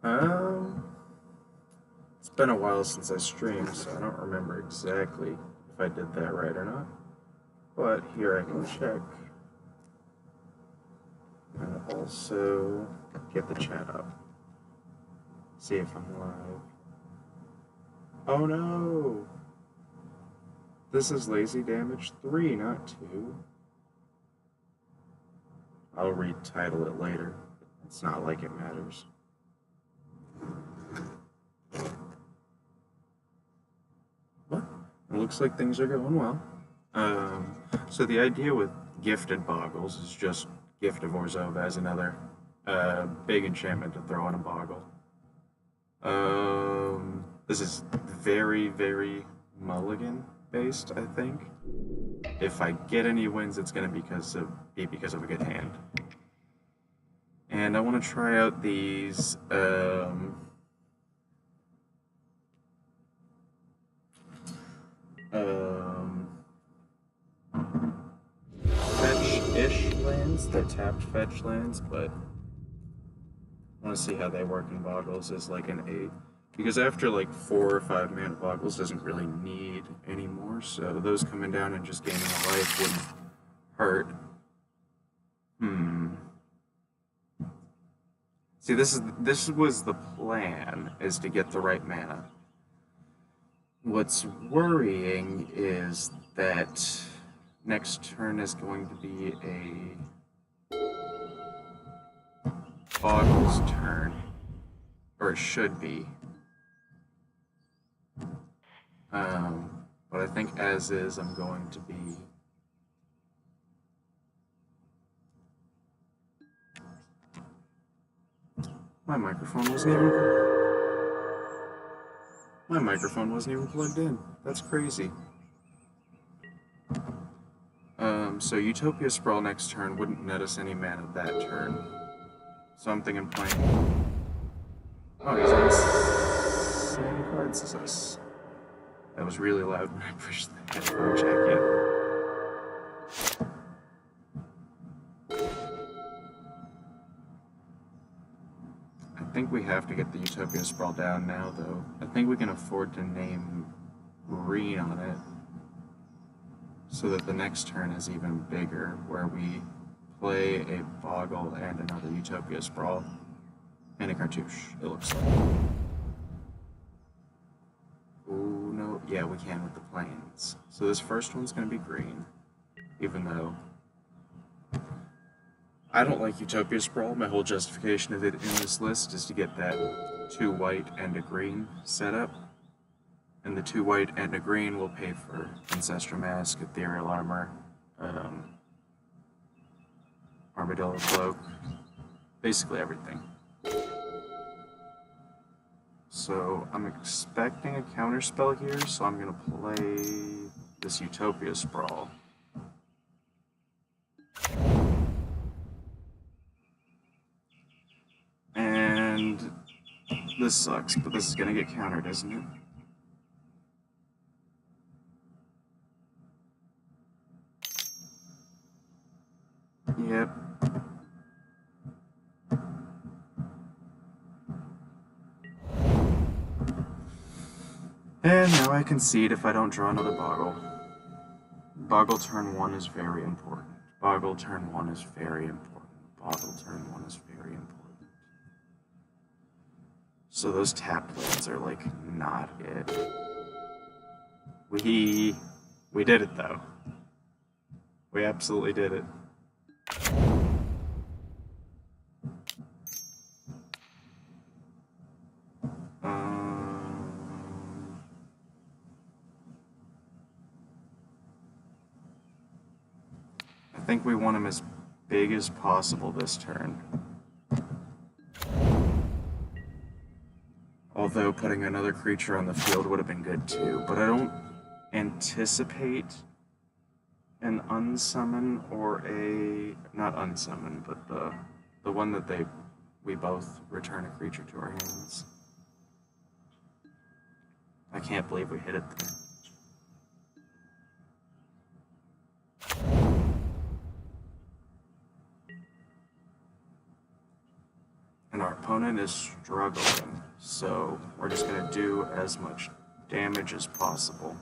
Um, it's been a while since I streamed, so I don't remember exactly if I did that right or not. But here I can check. And also get the chat up. See if I'm live. Oh no! This is Lazy Damage 3, not 2. I'll retitle it later. It's not like it matters. But it looks like things are going well. So the idea with gifted Bogles is just Gift of Orzhov as another big enchantment to throw on a Boggle. This is very, very mulligan based, I think. If I get any wins, it's going to be because of a good hand. And I want to try out these fetch-ish lands. They're tapped fetch lands, but I want to see how they work in Boggles as like an 8. Because after like 4 or 5 mana, Boggles doesn't really need anymore, so those coming down and just gaining a life wouldn't hurt. See, this was the plan, is to get the right mana. What's worrying is that next turn is going to be a Boggles turn, or it should be. But I think as is, I'm going to be my microphone wasn't even plugged in. That's crazy. So Utopia Sprawl next turn wouldn't net us any mana that turn. So I'm thinking playing. Oh, he's on the same cards as us. That was really loud when I pushed the headphone jack in. I think we have to get the Utopia Sprawl down now, though. I think we can afford to name green on it so that the next turn is even bigger, where we play a Boggle and another Utopia Sprawl and a Cartouche, it looks like. Oh, no. Yeah, we can with the planes. So this first one's going to be green, even though I don't like Utopia Sprawl. My whole justification of it in this list is to get that 2 white and a green setup. And the 2 white and a green will pay for Ancestral Mask, Ethereal Armor, Armadillo Cloak, basically everything. So I'm expecting a counterspell here, so I'm going to play this Utopia Sprawl. And this sucks, but this is going to get countered, isn't it? Yep. And now I concede if I don't draw another Boggle. Boggle turn 1 is very important. Boggle turn 1 is very important. Boggle turn 1 is very important. So those tap lands are like not it. We did it though. We absolutely did it. I think we want him as big as possible this turn. Although putting another creature on the field would have been good too, but I don't anticipate an unsummon or a... not unsummon, but the one that we both return a creature to our hands. I can't believe we hit it there. And And our opponent is struggling, so we're just going to do as much damage as possible.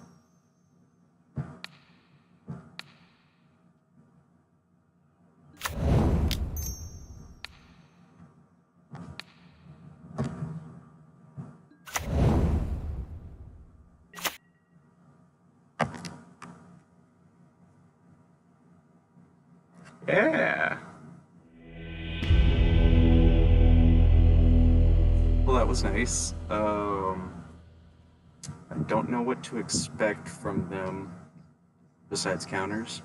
Yeah! Well, that was nice. I don't know what to expect from them besides counters.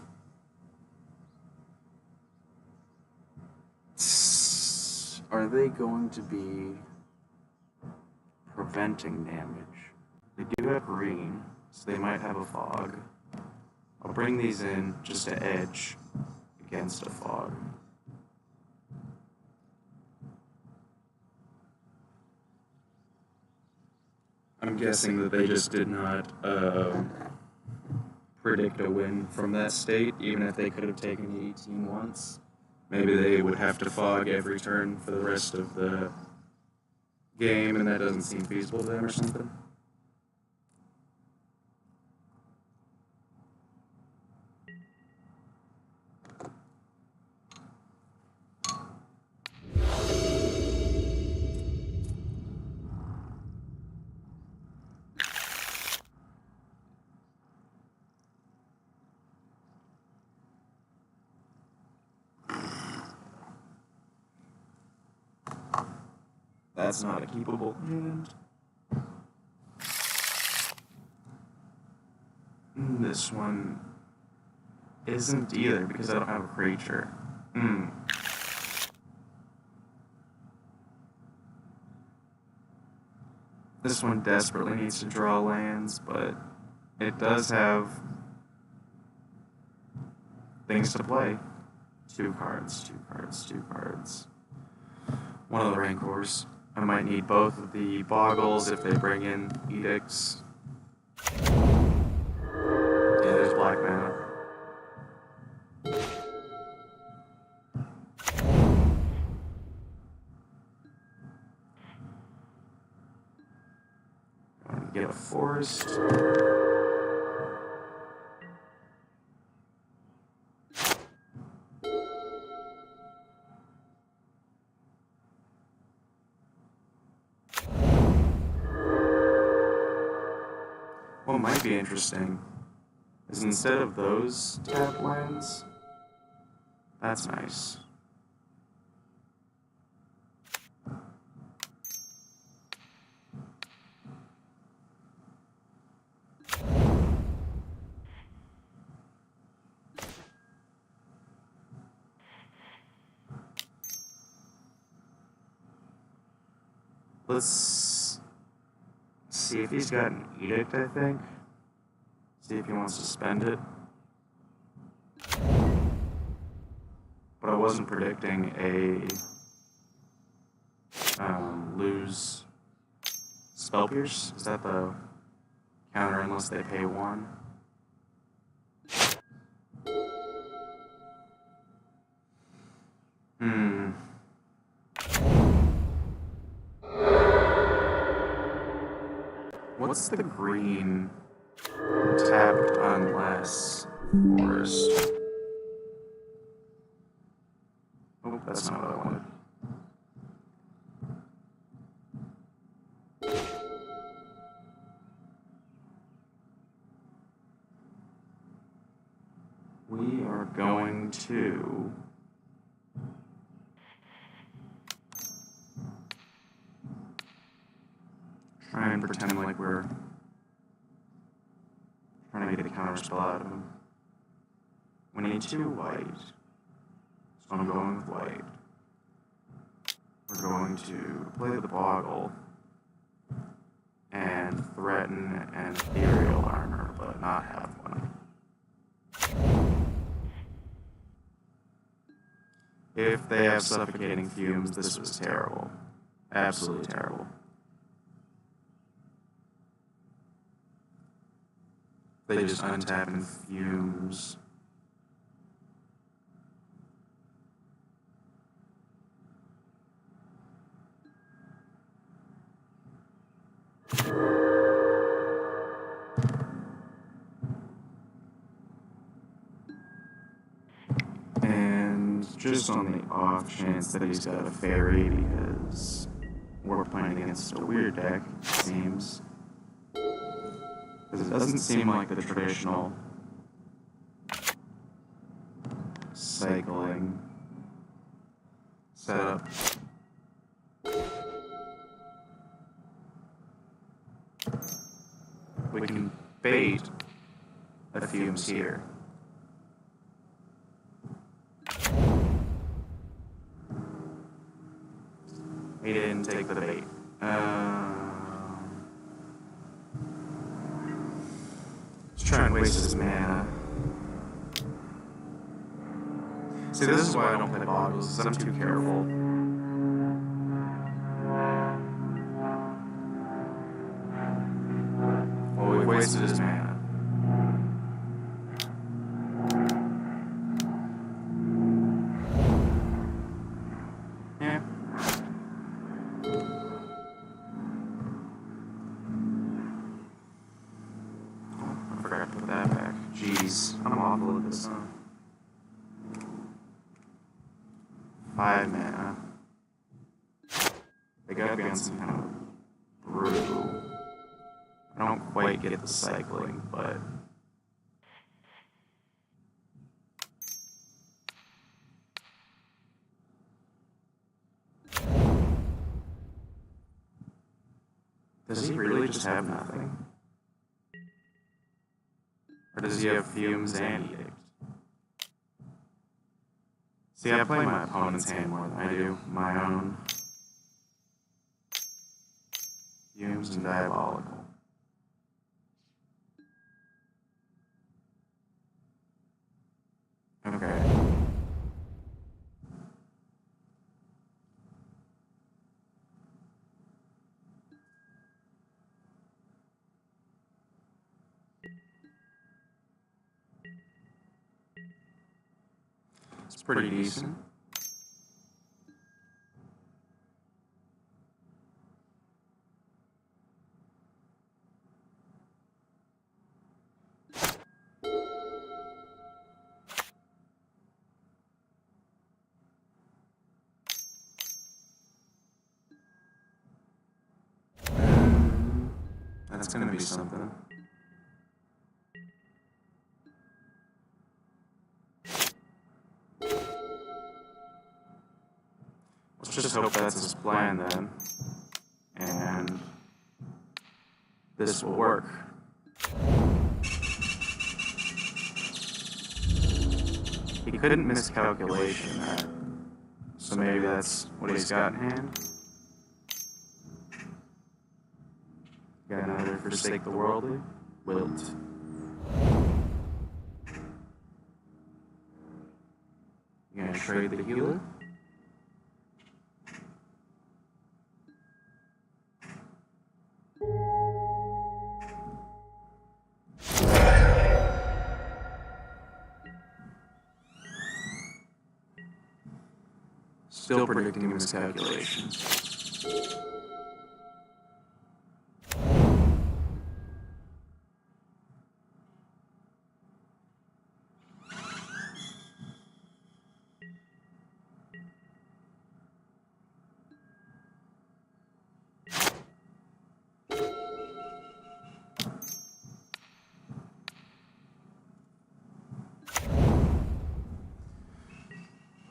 Are they going to be preventing damage? They do have green, so they might have a fog. I'll bring these in just to edge against a fog. I'm guessing that they just did not predict a win from that state, even if they could have taken the 18 once. Maybe they would have to fog every turn for the rest of the game, and that doesn't seem feasible to them or something. That's not a keepable hand. This one isn't either because I don't have a creature. This one desperately needs to draw lands, but it does have things to play. 2 cards, 2 cards, 2 cards. One of the Rancors. I might need both of the Bogles if they bring in Edicts. Yeah, there's black mana. Get a forest. What might be interesting is instead of those tap lands, that's nice. Let's see if he's got an edict, I think. See if he wants to spend it. But I wasn't predicting a lose Spell Pierce. Is that the counter unless they pay 1? What's the green tapped unless forest? Oh, that's not what I wanted. We are going to try and pretend like we're trying to get a counter spell out of him. We need 2 white, so I'm going with white. We're going to play the Boggle and threaten an ethereal armor, but not have one. If they have suffocating fumes, this was terrible. Absolutely terrible. They just untap and fumes. just on the off chance that he's got a fairy, because we're playing against a weird deck, it seems. Because it doesn't seem like the traditional cycling setup. We can bait a fumes here. He didn't take the bait. Let's try and waste his mana. See, this is why I don't play Bogles, because I'm too careful. Well, we've wasted his mana. Yeah. I forgot to put that back. Jeez, I'm awful at this, huh? 5 mana. They gotta be on some kind of brew. I don't quite get the cycling, but... Does he really just have nothing? Or does he have fumes and edict? See, I play my opponent's hand more than I do my own. Fumes and diabolical. Okay. It's pretty decent. That's gonna be something. Let's just hope that's his plan then. And this will work. He couldn't miscalculation that. So maybe that's what he's got in hand. Got another Forsake the Worldly. Wilt. You gonna trade the healer? Still predicting miscalculations.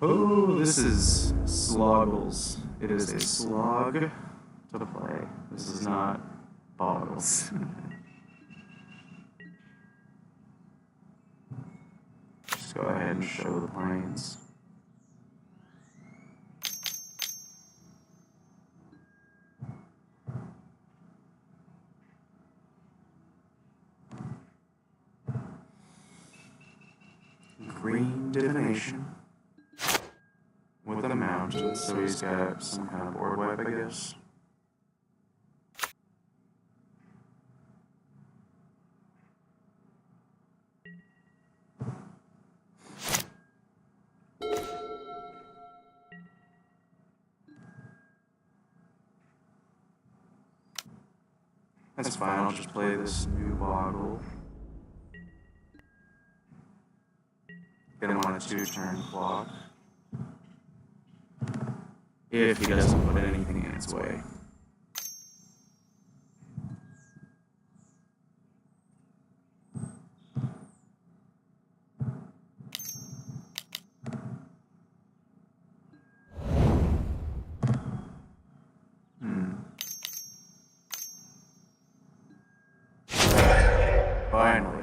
Oh, this is Sloggles. It is a slog to play. This is not Bogles. Just go ahead and show the planes. Green Divination. With a mountain, so he's got some kind of board wipe, I guess. That's fine, I'll just play this new Boggle. Get him on a 2-turn clock. if he doesn't put anything in its way. Finally.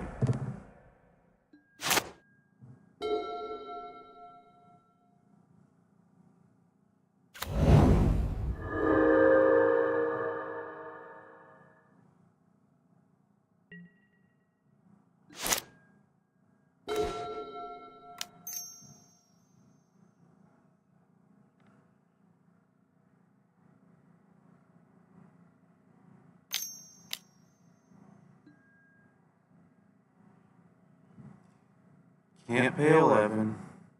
Can't pay 11.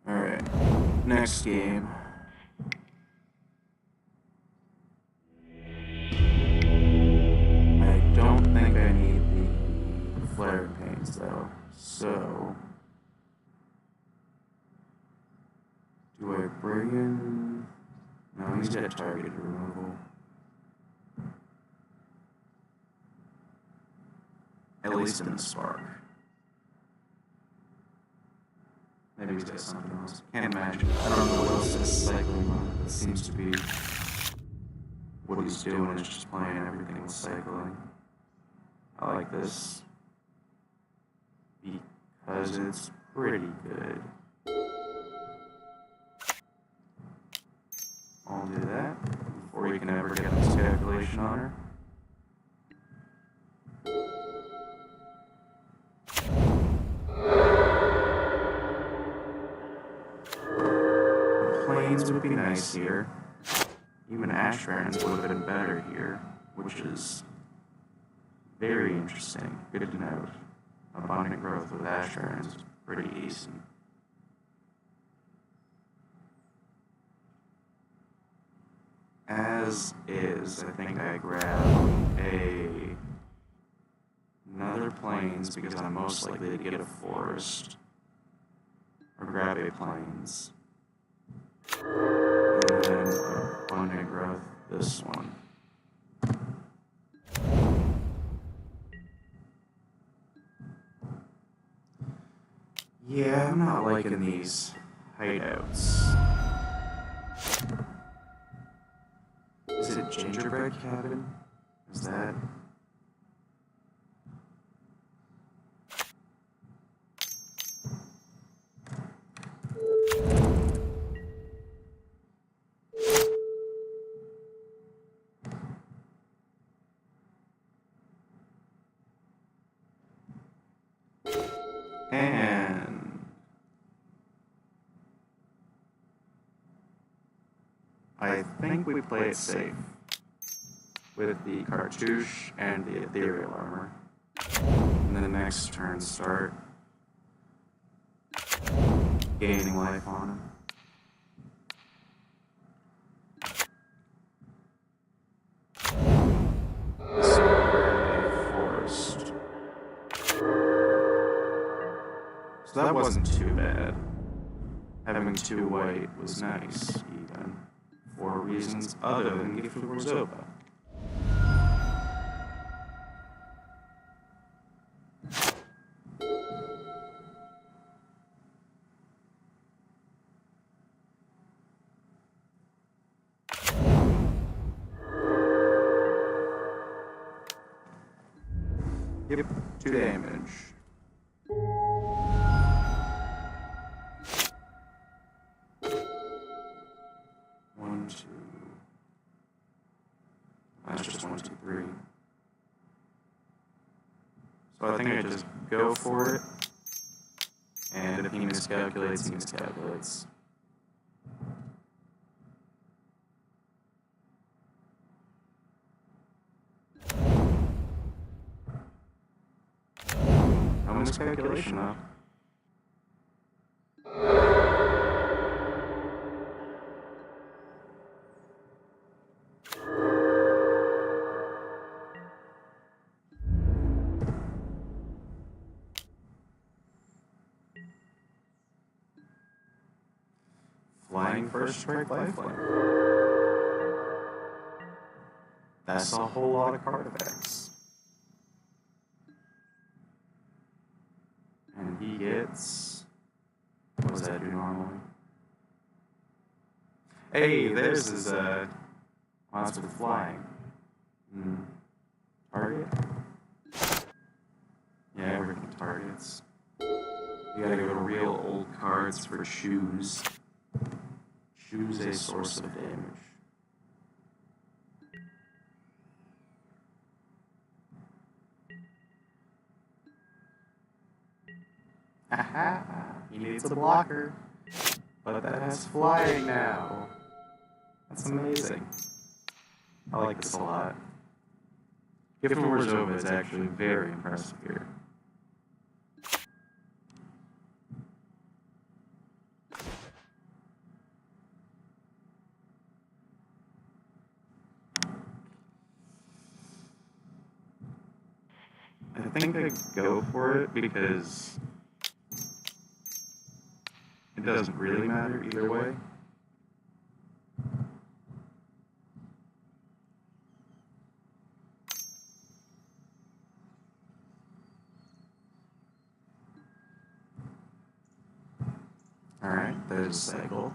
Alright, next game. I don't think I need the flare paints though, so... Do I bring in... No, he's got targeted removal. At least in the spark. Maybe he's got something else. Can't imagine. I don't know what else is cycling on. It seems to be what he's doing is just playing everything with cycling. I like this because it's pretty good. I'll do that before we can ever get this calculation on her. Plains would be nice here. Even Ash Barrens would have been better here, which is very interesting. Good to note. Abundant growth with Ash Barrens is pretty decent. As is, I think I grab another Plains because I'm most likely to get a forest. Or grab a Plains. And then abundant growth, this one. Yeah, I'm not liking these hideouts. Is it gingerbread cabin? Is that? And I think we play it safe with the cartouche and the ethereal armor. And then the next turn start gaining life on him. So we're a forest. So that wasn't too bad. Having 2 white was nice, even, for reasons other than Gifted Warzoba. Yep, 2 damage. That's just 1, 2, 3. So I think I just go for it, and if he miscalculates, he miscalculates. No miscalculation though. Flying first strike lifeline. That's a whole lot of card effects. And he gets... What does that do normally? Hey, there's his, well, that's with flying. Target? Yeah, everything targets. You gotta go to real old cards for choose. Choose a source of damage. Haha, he needs a blocker. But that has flying now. That's amazing. I like this a lot. Gift from Orzhova is actually very impressive here. I think I go for it because it doesn't really matter either way. Alright, there's a cycle.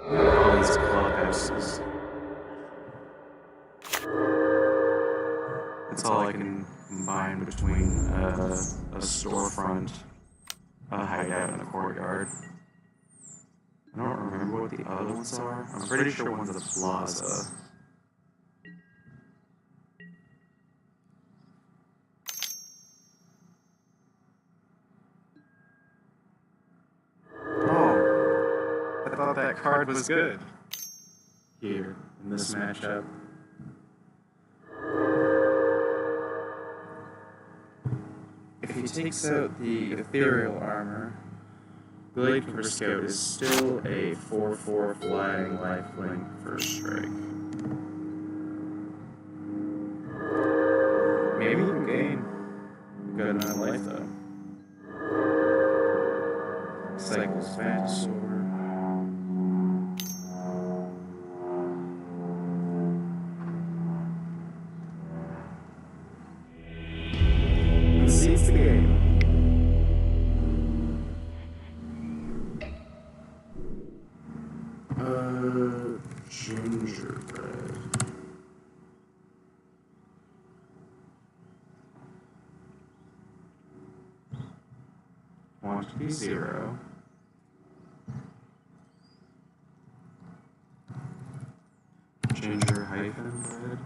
All these clubhouses. That's all I can combine between a storefront, a hideout, and a courtyard. I don't remember what the other ones are. I'm pretty sure one's at a plaza. Oh, I thought that card was good here in this matchup. If he takes out the ethereal armor, Blade for Scout is still a 4/4 flying lifelink first strike. Maybe you can gain a good amount of life though. Cycles Phantosaur. And sees the game. Gingerbread. Quantity 0. Ginger-bread.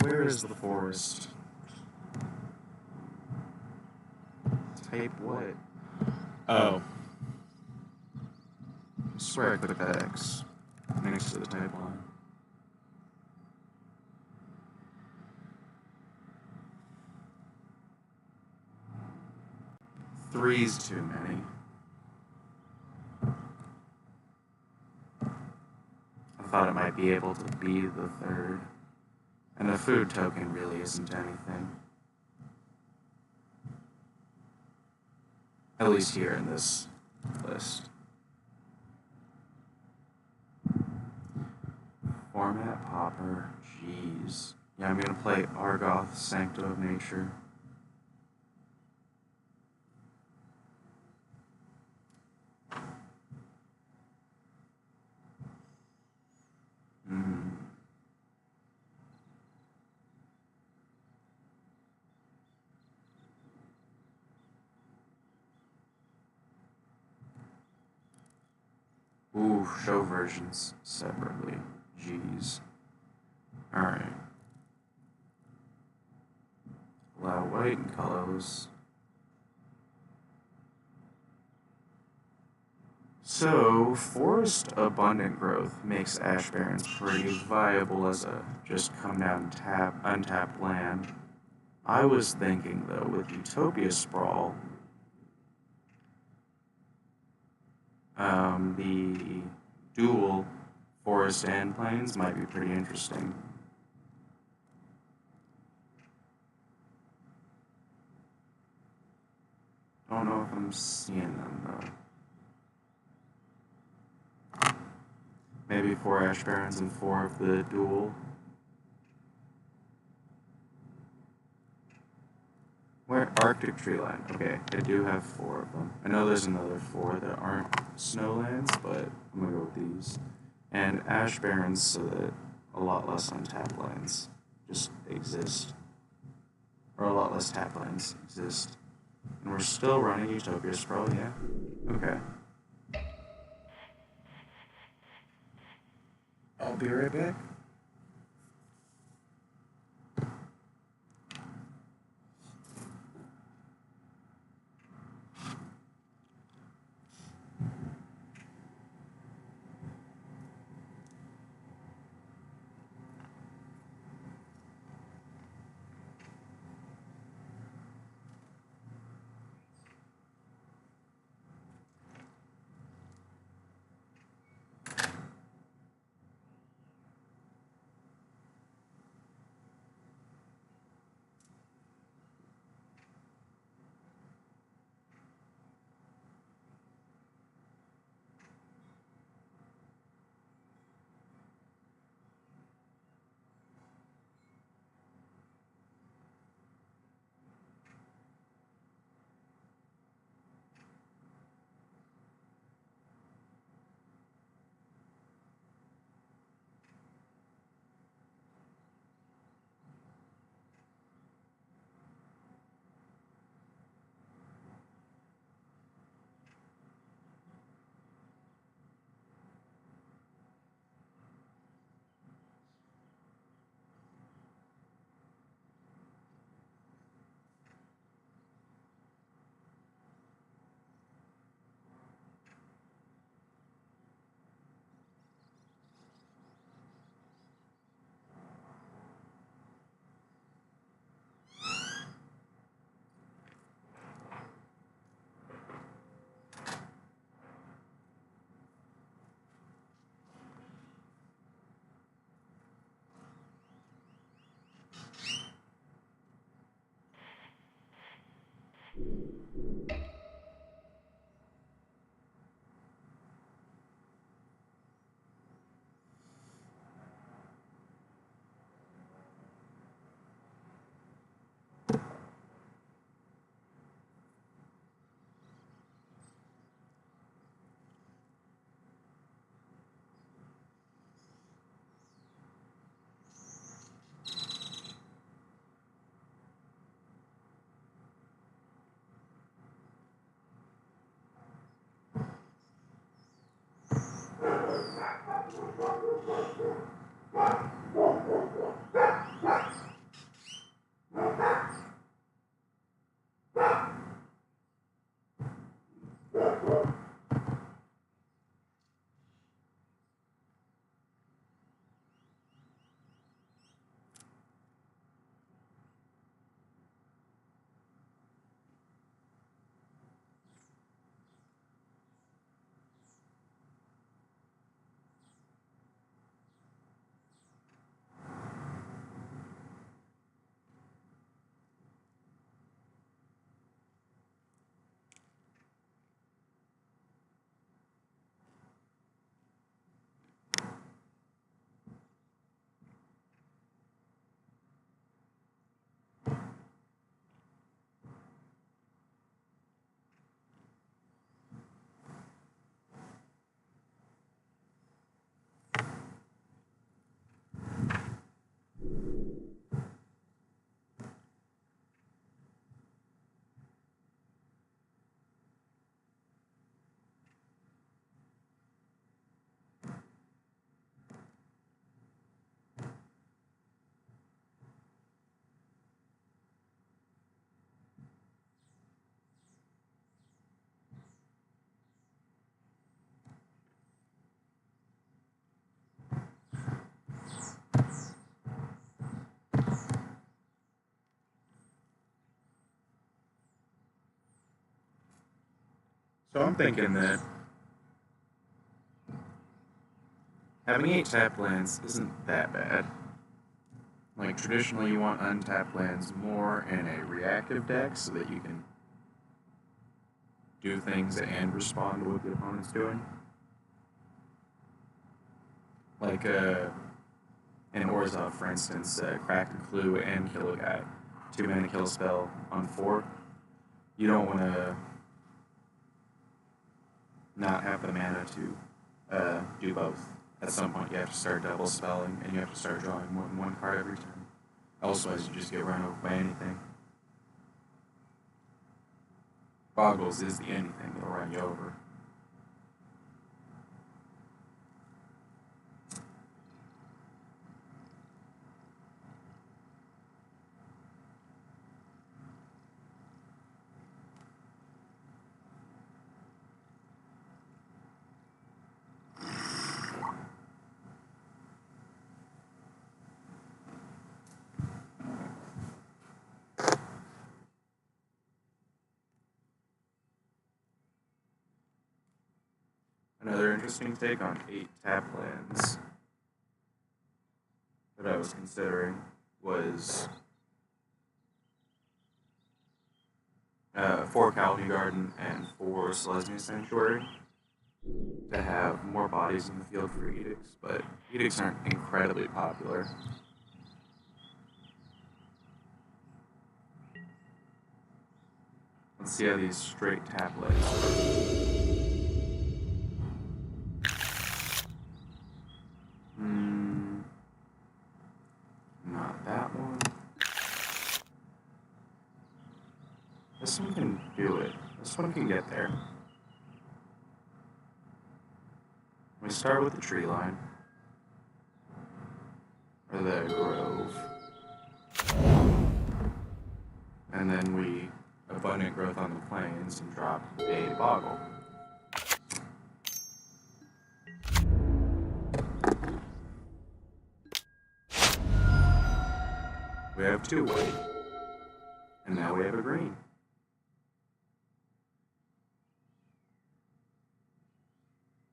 Where is the forest? Type what? Oh. I swear I clicked that X next to the type line. Three's too many. I thought it might be able to be the third. And the food token really isn't anything. At least here in this list. Format Pauper, jeez. Yeah, I'm gonna play Argoth, Sancto of Nature. Ooh, show versions separately. Jeez. Alright. Allow white and colors. So, forest abundant growth makes Ash Barrens pretty viable as a just come down and untapped land. I was thinking though, with Utopia Sprawl, the dual forest and plains might be pretty interesting. I don't know if I'm seeing them though. Maybe 4 Ash Barrens and 4 of the dual. Where? Arctic Treeline. Okay, I do have 4 of them. I know there's another 4 that aren't snowlands, but I'm gonna go with these. And Ash Barrens so that a lot less untapped lands just exist. Or a lot less tap lands exist. And we're still running Utopia Sprawl, yeah? Okay. I'll be right back. So I'm thinking that having 8 tapped lands isn't that bad. Like, traditionally you want untapped lands more in a reactive deck so that you can do things and respond to what the opponent's doing. Like in Orzhov, for instance, crack a clue and kill a guy. 2-mana kill spell on 4. You don't want to not have the mana to do both. At some point, you have to start double spelling, and you have to start drawing more than one card every turn. Otherwise, you just get run over by anything. Bogles is the anything that'll run you over. Another interesting take on 8 tap lands that I was considering was 4 Calvary Garden and 4 Selesnya Sanctuary to have more bodies in the field for edicts, but edicts aren't incredibly popular. Let's see how these straight tap lands work. Not that one. This one can do it. This one can get there. We start with the tree line. Or the grove. And then we abundant growth on the plains and drop a boggle. We have 2 white, and now we have a green.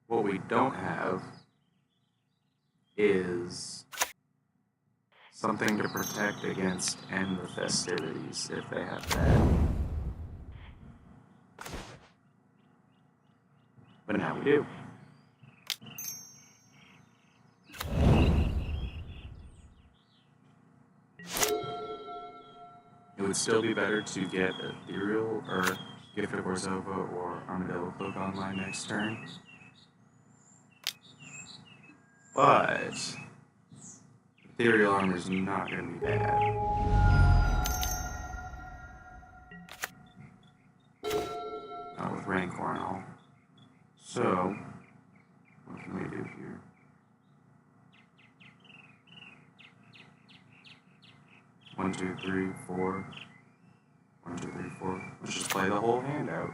What we don't have is something to protect against End the Festivities if they have that. But now we do. It would still be better to get Ethereal or Gift of Orzhova or Armadillo Cloak online next turn. But Ethereal Armor is not going to be bad. Not with Rancor and all. So, what can we do here? One, two, three, four. 1, 2, 3, 4. Let's just play the whole hand out.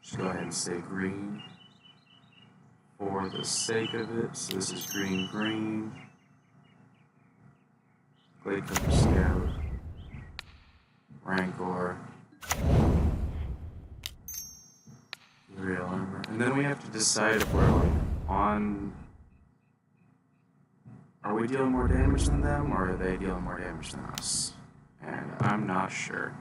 Just go ahead and say green for the sake of it. So this is green, green. Glade Clipper Scout. Rancor. Real armor. And then we have to decide if we're like on. Are we dealing more damage than them, or are they dealing more damage than us? And I'm not sure.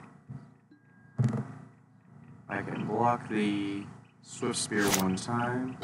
I can block the Swift Spear one time.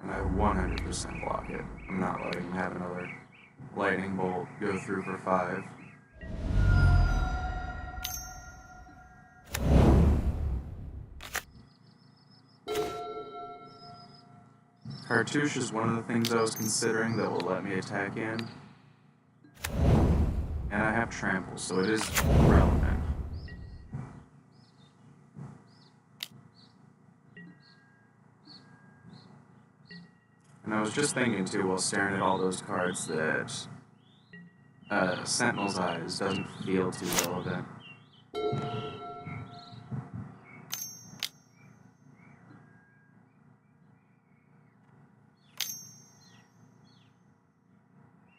And I 100% block it. I'm not letting him have another lightning bolt go through for 5. Cartouche is one of the things I was considering that will let me attack in. And I have Trample, so it is relevant. And And I was just thinking too, while staring at all those cards, that Sentinel's Eyes doesn't feel too relevant.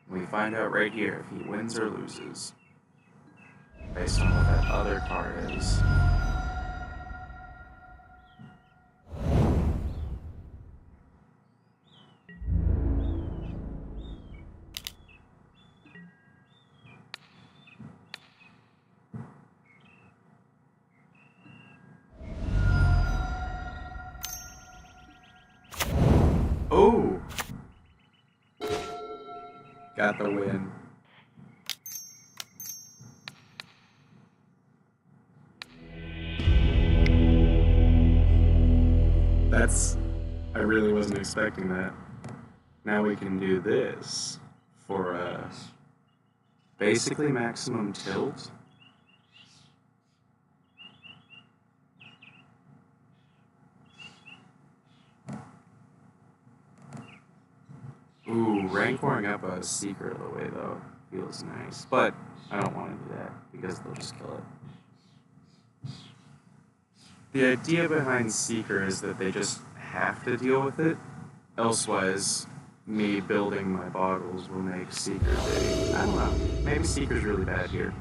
We find out right here if he wins or loses, based on what that other card is. Oh! Got the win. I really wasn't expecting that. Now we can do this for basically maximum tilt. Ooh, rancoring up a Seeker of the way though feels nice, but I don't want to do that because they'll just kill it. The idea behind Seeker is that they just have to deal with it, elsewise me building my Bogles will make Seeker big. I don't know, maybe Seeker's really bad here.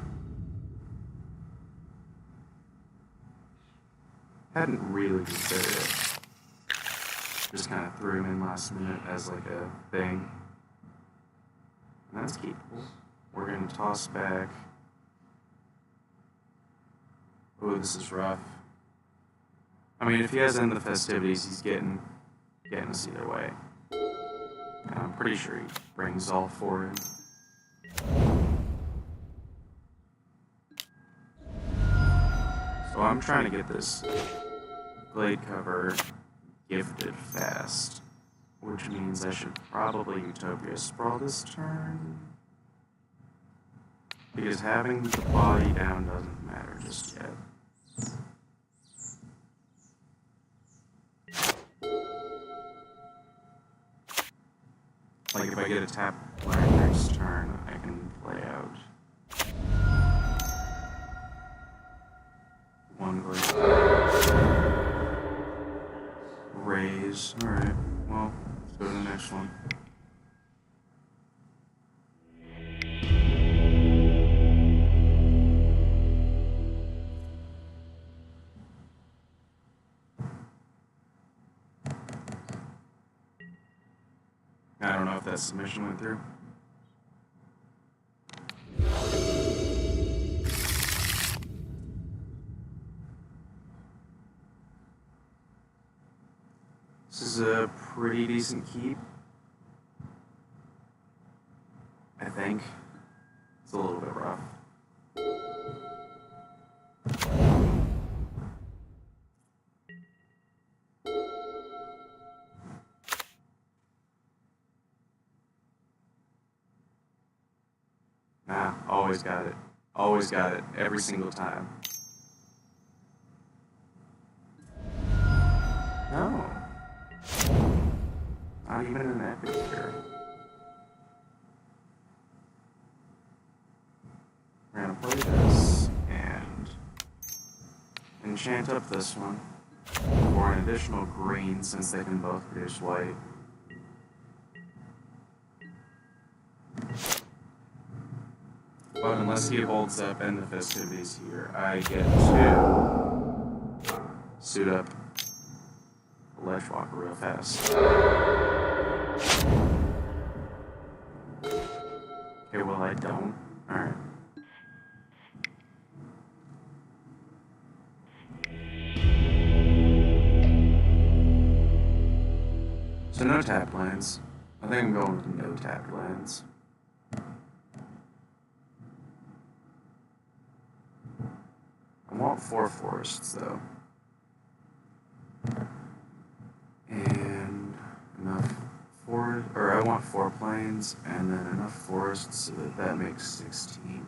Hadn't really considered it. Just kind of threw him in last minute as like a thing. And that's keepable. We're going to toss back. Ooh, this is rough. I mean, if he has End the Festivities, he's getting us either way. And I'm pretty sure he brings all four in. So I'm trying to get this Glade cover gifted fast, which means I should probably Utopia Sprawl this turn, because having the body down doesn't matter just yet. Like if I get a tap land next turn, I can play out one Glade. Raise. Alright, well, let's go to the next one. I don't know if that submission went through. This is a pretty decent keep, I think. It's a little bit rough. Nah, always got it. Always got it, every single time. No. Not even an epic here. We're gonna play this and enchant up this one for an additional green since they can both produce white. But unless he holds up End the Festivities here, I get to suit up Ledge Walker real fast. Okay, well I don't. Alright. So no tap lands. I think I'm going with no tap lands. I want 4 forests though. And enough I want 4 plains and then enough forests so that makes 16.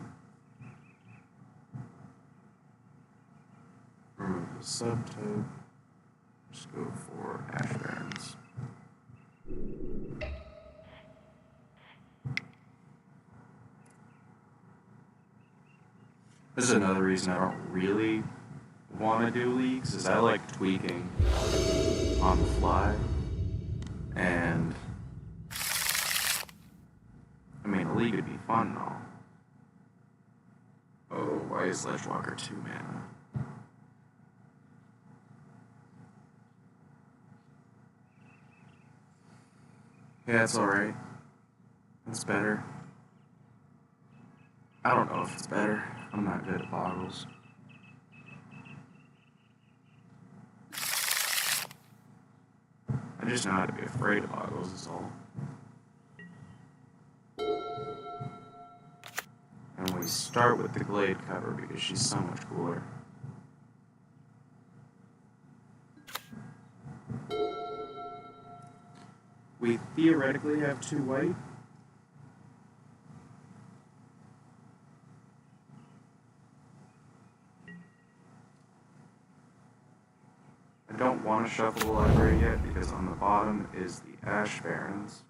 Remove the subtype. Just go for Ash Barrens. This is another reason I don't really want to do leagues, is I like tweaking on the fly. And I mean, a league would be fun and all. Oh, why is Ledgewalker 2 mana? Yeah, it's alright. It's better. I don't know if it's better. I'm not good at Bogles. I just know how to be afraid of Bogles, is all. And we start with the Glade cover because she's so much cooler. We theoretically have 2 white. I don't want to shuffle the library yet because on the bottom is the Ash Barrens.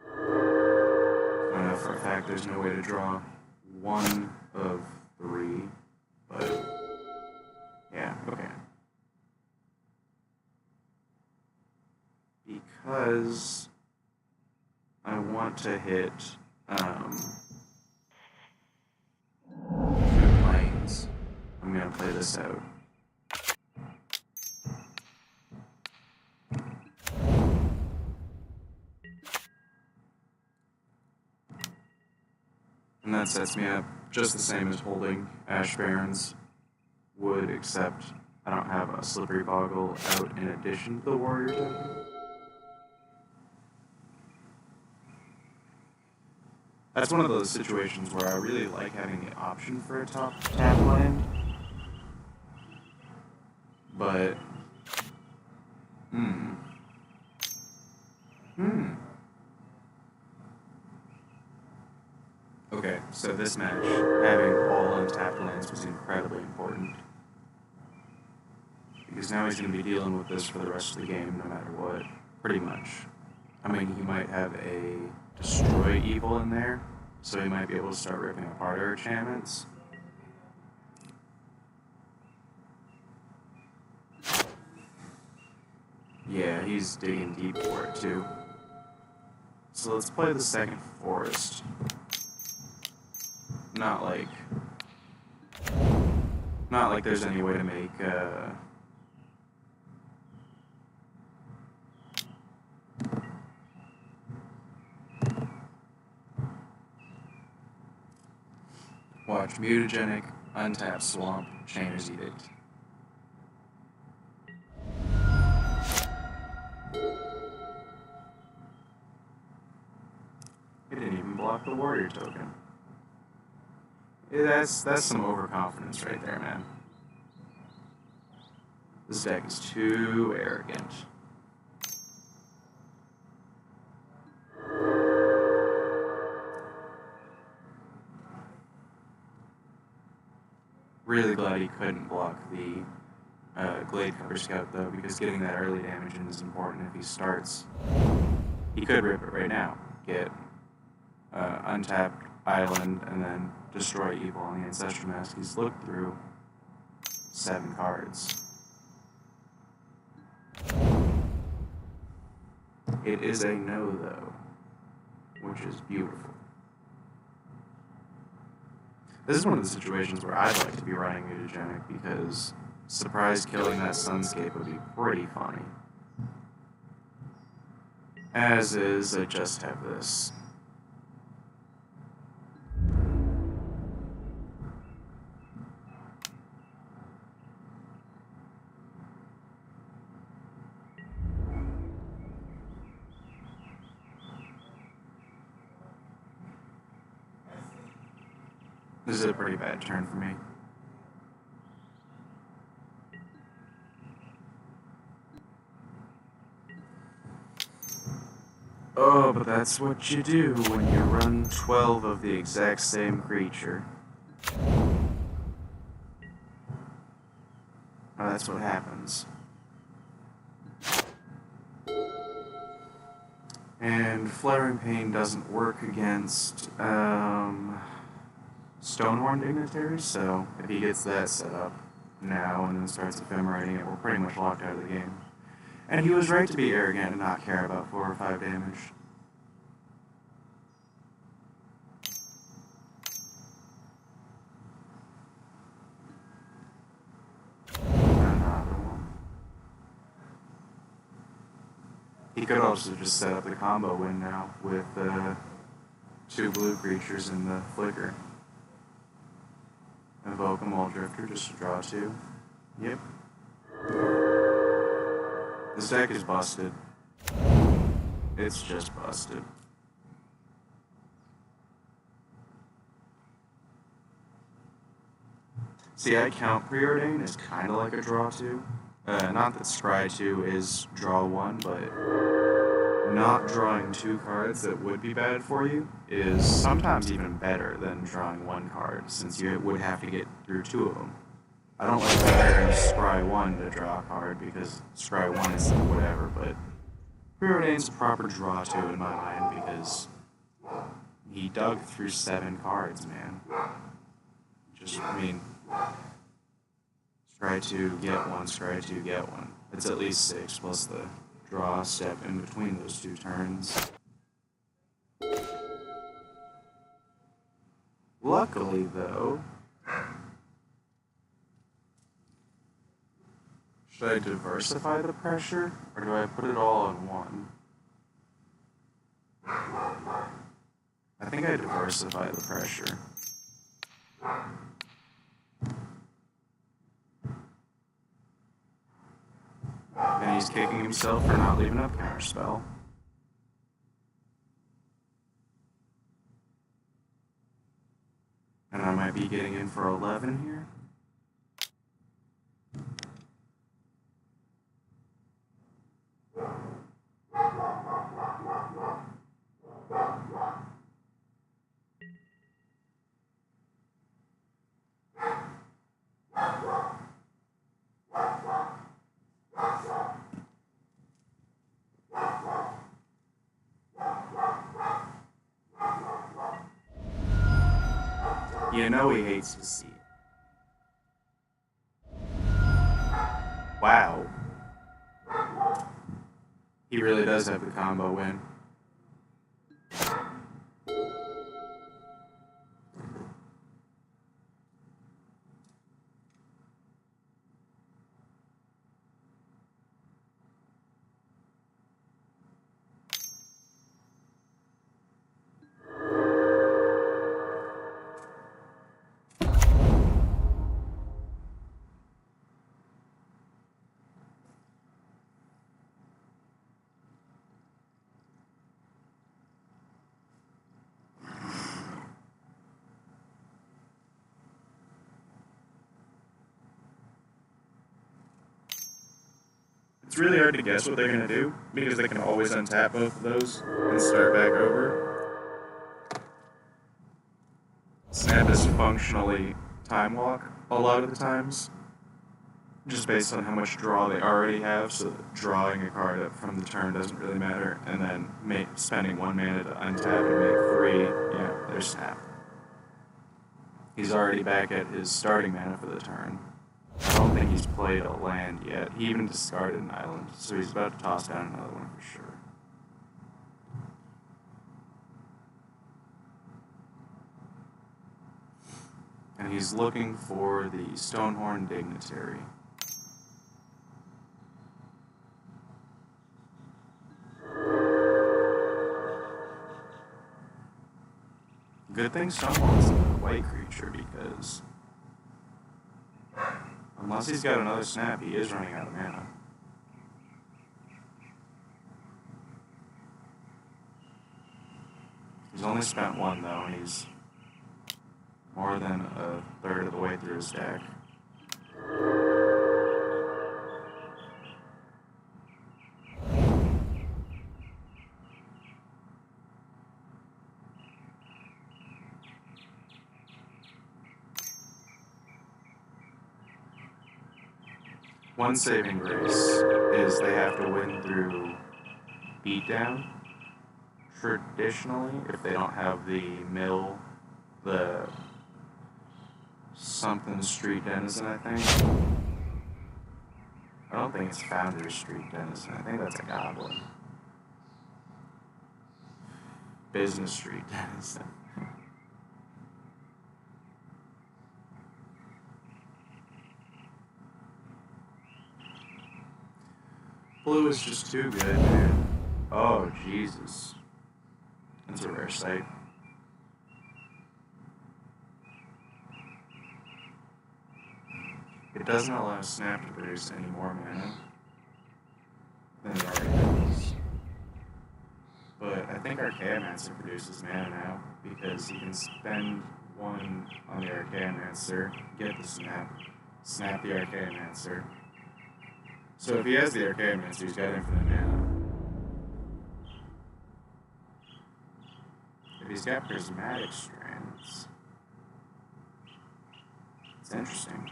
I know for a fact there's no way to draw 1 of 3, but yeah, okay. Because I want to hit 2 planes, I'm going to play this out. And that sets me up just the same as holding Ash Barrens would, except I don't have a Slippery Boggle out in addition to the Warrior token. That's one of those situations where I really like having the option for a top tap land. But, Okay, so this match, having all untapped lands was incredibly important. Because now he's going to be dealing with this for the rest of the game, no matter what. Pretty much. I mean, he might have a Destroy Evil in there, so he might be able to start ripping apart our enchantments. Yeah, he's digging deep for it, too. So let's play the second Forest. Not like there's any way to make, Watch, Mutagenic, Untapped Swamp, Chainer's Edict. It didn't even block the Warrior token. Yeah, that's some overconfidence right there, man. This deck is too arrogant. Really glad he couldn't block the Glade Cover Scout, though, because getting that early damage in is important if he starts. He could rip it right now. Get untapped Island and then Destroy Evil on the Ancestral Mask. He's looked through 7 cards. It is a no, though, which is beautiful. This is one of the situations where I'd like to be running Mutagenic because surprise killing that Sunscape would be pretty funny. As is, I just have this. This is a pretty bad turn for me. Oh, but that's what you do when you run 12 of the exact same creature. Oh, that's what happens. And Flaring Pain doesn't work against, Stonehorn Dignitary, so if he gets that set up now and then starts ephemerate it, we're pretty much locked out of the game. And he was right to be arrogant and not care about 4 or 5 damage. He could also just set up the combo win now with 2 blue creatures in the flicker. Invoke a Mole Drifter just to draw 2. Yep. This deck is busted. It's just busted. See, I count Preordain as kind of like a draw 2. Not that Scry 2 is draw 1, but not drawing 2 cards that would be bad for you is sometimes even better than drawing 1 card, since you would have to get through 2 of them. I don't like comparing Scry 1 to draw a card, because Scry 1 is whatever, but Preordain's a proper draw 2 in my mind, because he dug through 7 cards, man. Scry 2, get 1, Scry 2, get 1. It's at least 6, plus the draw step in between those 2 turns. Luckily, though, should I diversify the pressure, or do I put it all on one? I think I diversify the pressure. And he's kicking himself for not leaving up counterspell. And I might be getting in for 11 here. You know he hates to see it. Wow. He really does have the combo win. It's really hard to guess what they're going to do, because they can always untap both of those and start back over. Snap is functionally time walk a lot of the times, just based on how much draw they already have, so that drawing a card up from the turn doesn't really matter, and then spending 1 mana to untap and make 3, yeah, there's Snap. He's already back at his starting mana for the turn. I don't think he's played a land yet. He even discarded an island, so he's about to toss down another one for sure. And he's looking for the Stonehorn Dignitary. Good thing Stonehorn's a white creature, because unless he's got another Snap, he is running out of mana. He's only spent 1 though, and he's more than a third of the way through his deck. One saving grace is they have to win through beatdown. Traditionally, if they don't have the mill, the something Street Denizen, I think. I don't think it's Foundry Street Denizen. I think that's a goblin. Business Street Denizen. Blue is just too good, man. Oh, Jesus. That's a rare sight. It doesn't allow Snap to produce any more mana than it already does. But I think Archaeomancer produces mana now, because you can spend one on the Archaeomancer, get the snap the Archaeomancer. So if he has the Archaeomancer, he's got infinite mana. If he's got Prismatic Strands, it's interesting.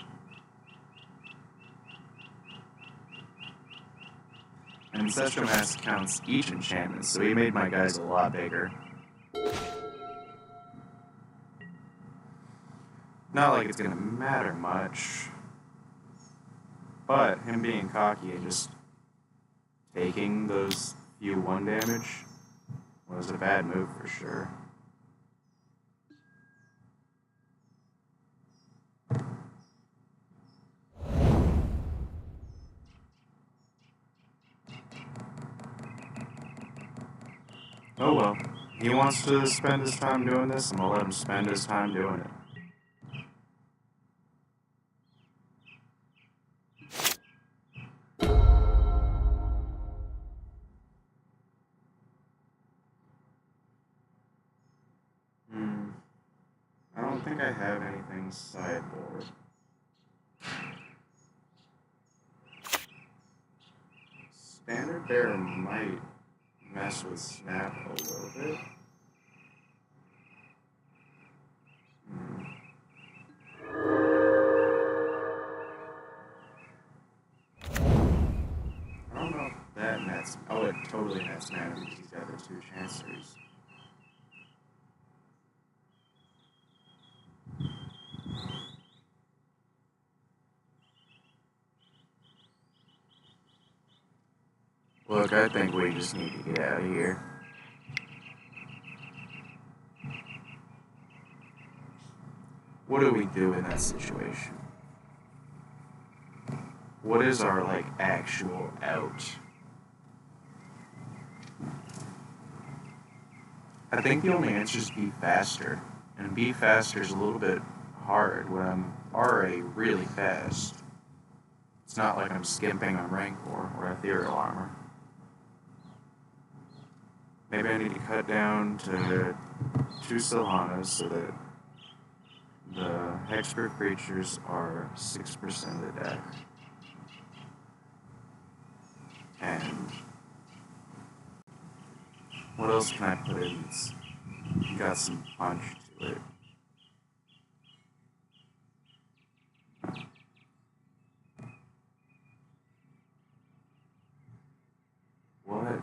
And Ancestral Mask counts each enchantment, so he made my guys a lot bigger. Not like it's gonna matter much, but him being cocky and just taking those few 1 damage was a bad move for sure. Oh well, he wants to spend his time doing this, I'm gonna let him spend his time doing it. I don't think I have anything sideboard. Standard Bearer might mess with Snap a little bit. I don't know if that nets. Oh, it totally nets mana because he's got the 2 Chanceries. Look, I think we just need to get out of here. What do we do in that situation? What is our, like, actual out? I think the only answer is be faster. And be faster is a little bit hard when I'm already really fast. It's not like I'm skimping on Rancor or Ethereal Armor. Maybe I need to cut down to 2 Silhanas so that the Hexproof creatures are 6% of the deck. And what else can I put in that's got some punch to it? What?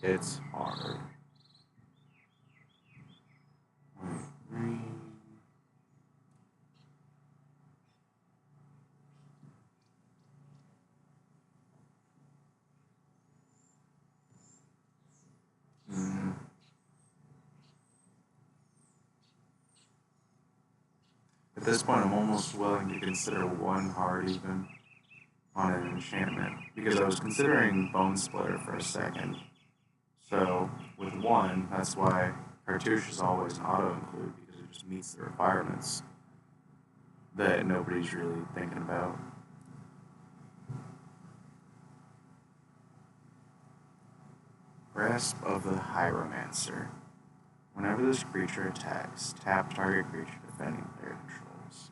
It's hard. 3. At this point, I'm almost willing to consider 1 hard even on an enchantment, because I was considering Bone Splitter for a second. So, with 1, that's why Cartouche is always an auto-include, because it just meets the requirements that nobody's really thinking about. Grasp of the Hieromancer. Whenever this creature attacks, tap target creature defending player controls.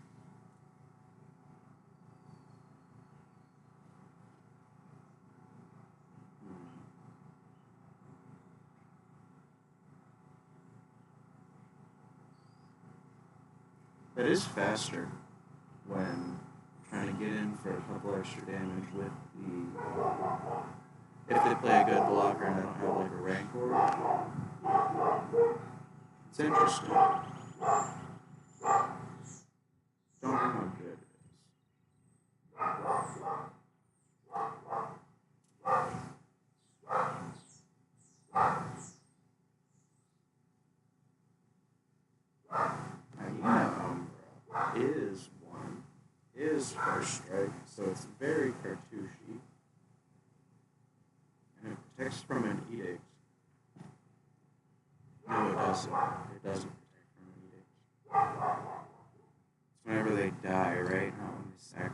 That is faster when trying to get in for a couple extra damage with the... If they play a good blocker and I don't have like a Rancor. It's interesting. Don't get me so it's very cartouchy. And it protects from an edict. No, it doesn't. It doesn't protect from an edict. It's whenever they die, right? Not when they sack.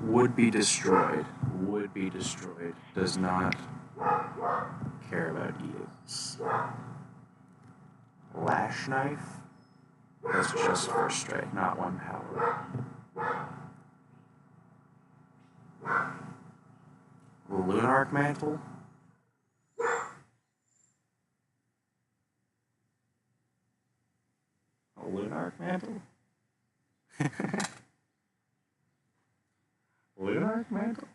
Would be destroyed. Would be destroyed. Does not care about edicts. Lash knife. That's just first strike, not 1 power. Lunarch Mantle. A Lunarch Mantle? Lunarch Mantle?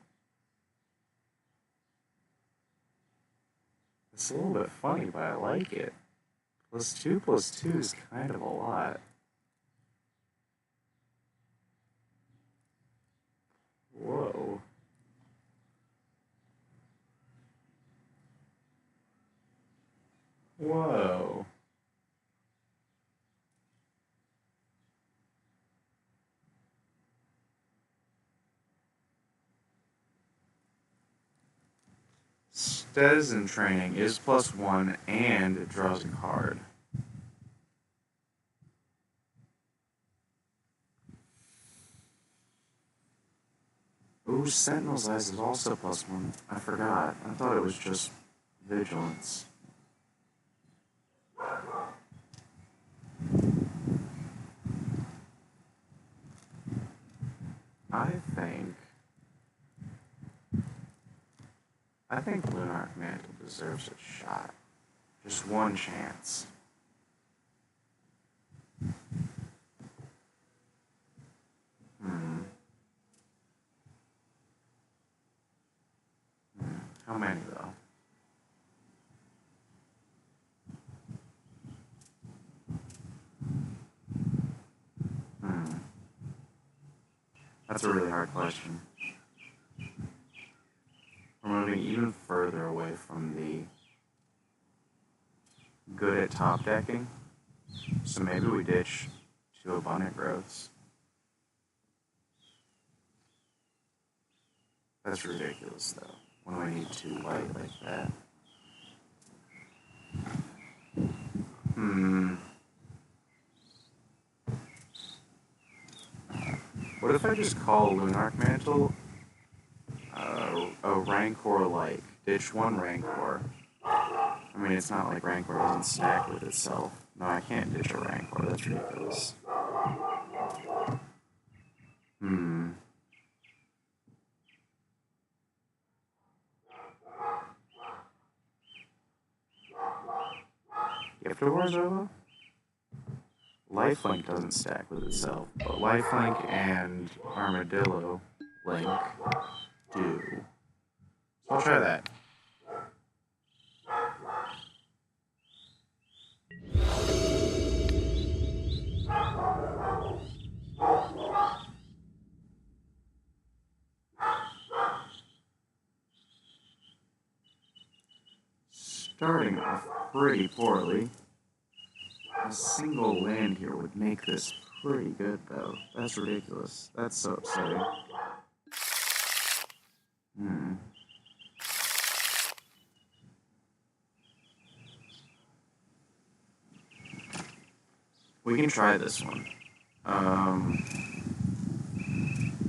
It's a little bit funny, but I like it. +2/+2 is kind of a lot. Whoa. Whoa. Stays in training is +1 and it draws a card. Ooh, Sentinel's Eyes is also +1. I forgot. I thought it was just Vigilance. I think Lunarch Mantle deserves a shot. Just one chance. How many, though? That's a really hard question. We're moving even further away from the good at top decking. So maybe we ditch 2 Abundant Growths. That's ridiculous, though, when we need 2 light like that. What if I just call Lunarch Mantle a Rancor-like? Ditch 1 Rancor. I mean, it's not like Rancor doesn't stack with itself. No, I can't ditch a Rancor. That's ridiculous. Gift of Warzova? Lifelink doesn't stack with itself, but Lifelink and Armadillo Link do. So I'll try that. Starting off pretty poorly. A single land here would make this pretty good, though. That's ridiculous. That's so upsetting. We can try this one.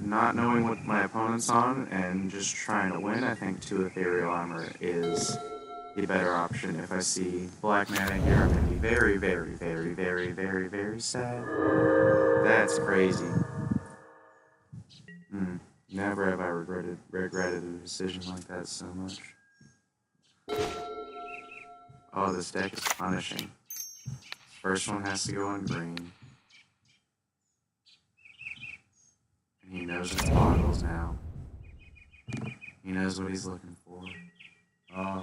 Not knowing what my opponent's on and just trying to win, I think 2 Ethereal Armor is the better option. If I see Black Mana here, I'm going to be very, very, very, very, very, very sad. That's crazy. Never have I regretted a decision like that so much. Oh, this deck is punishing. First one has to go on green. And he knows it's Bogles now. He knows what he's looking for. Oh.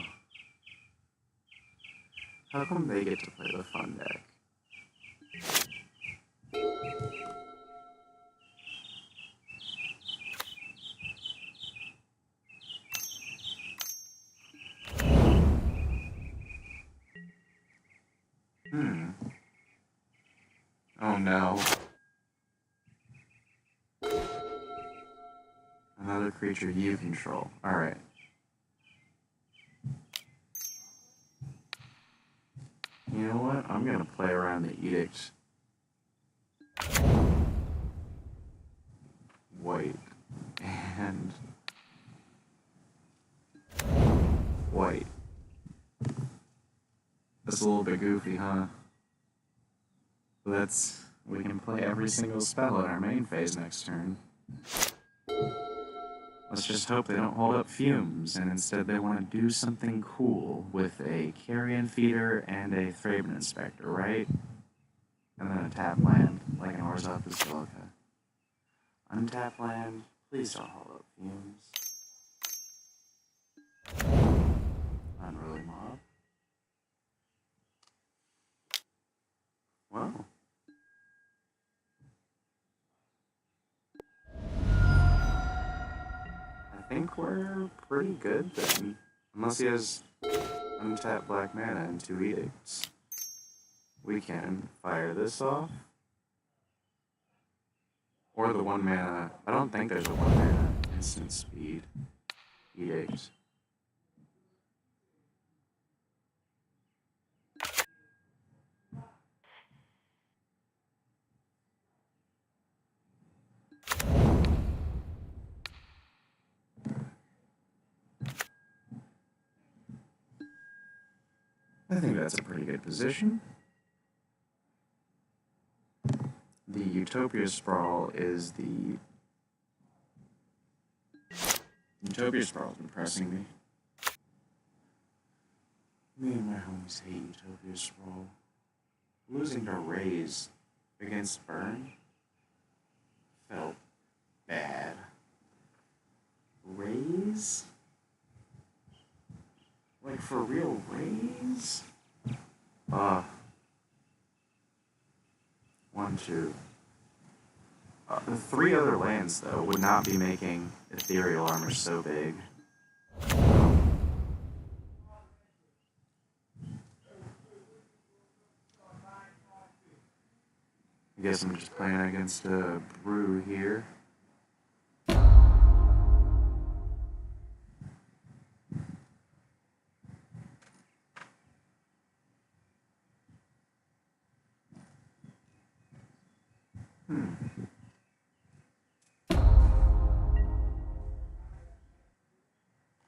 How come they get to play the fun deck? Oh no. Another creature you control. Alright. You know what? I'm gonna play around the edict. White. And white. That's a little bit goofy, huh? We can play every single spell in our main phase next turn. Let's just hope they don't hold up fumes, and instead they want to do something cool with a Carrion Feeder and a Thraben Inspector, right? And then a tap land, like an Orzhov Basilica. Untap land, please don't hold up fumes. Unruly Mob. Well. I think we're pretty good then. Unless he has untapped black mana and 2 edicts. We can fire this off. Or the 1 mana. I don't think there's a 1 mana instant speed edict. I think that's a pretty good position. The Utopia Sprawl is the... Utopia Sprawl's been pressing me. Me and my homies hate Utopia Sprawl. Losing to Raze against Burn felt bad. Raze? Like, for real, Raze? 1, 2. The 3 other lands, though, would not be making Ethereal Armor so big. I guess I'm just playing against a Brew here.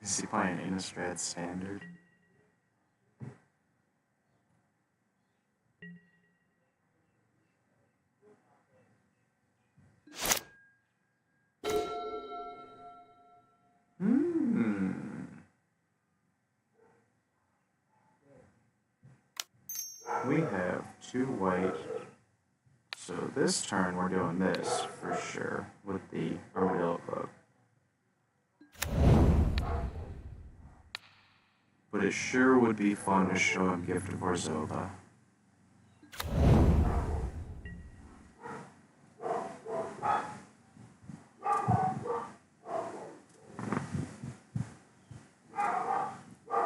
Is he playing Innistrad Standard? We have 2 white. So this turn we're doing this for sure with the Armadillo Club. But it sure would be fun to show him Gift of Orzhova.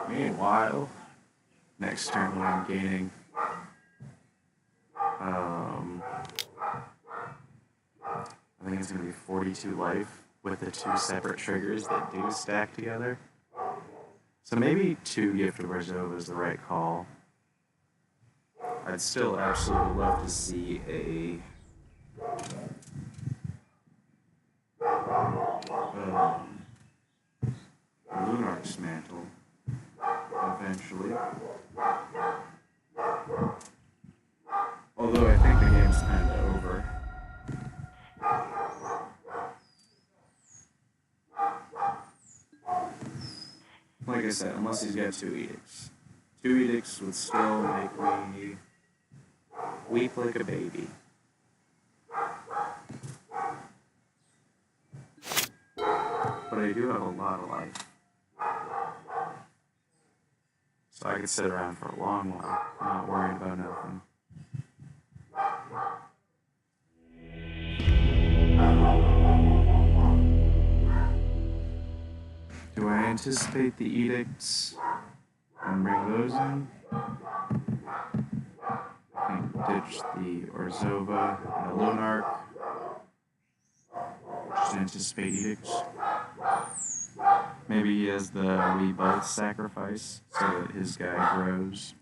Meanwhile, next turn when I'm gaining I think it's going to be 42 life with the 2 separate triggers that do stack together. So maybe 2 Gift of Orzhova is the right call. I'd still absolutely love to see a Lunarch's Mantle eventually. Although I think the game's kind of over. Like I said, unless he's got 2 edicts. 2 edicts would still make me weep like a baby. But I do have a lot of life. So I could sit around for a long while, not worried about nothing. Do I anticipate the edicts and bring those in? And ditch the Orzhova and the Lunarch. Just anticipate edicts. Maybe he has the we both sacrifice so that his guy grows.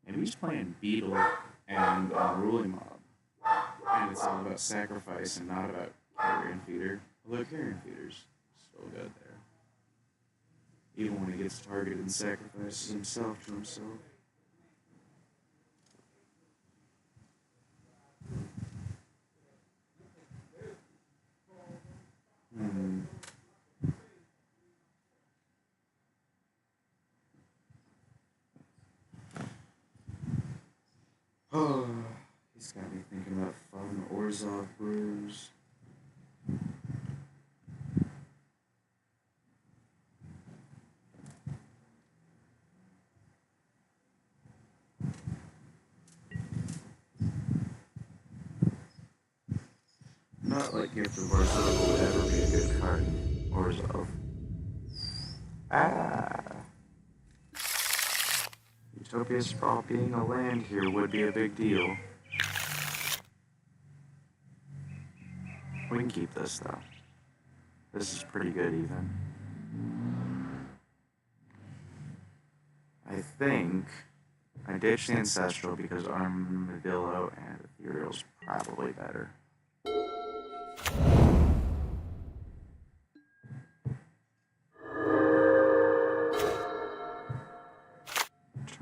Maybe he's playing Beetle and Unruly Mob. And it's all about sacrifice and not about Carrion Feeder. Although Carrion Feeder's still good there. Even when he gets targeted and sacrifices himself to himself. Oh, he's got me thinking about fun Orzhov brews. Not like Gift of Orzhov would ever be a good card. Orzhov. Utopia Sprawl being a land here would be a big deal. We can keep this though. This is pretty good even. I think I ditched the Ancestral because Armadillo and Ethereal's probably better.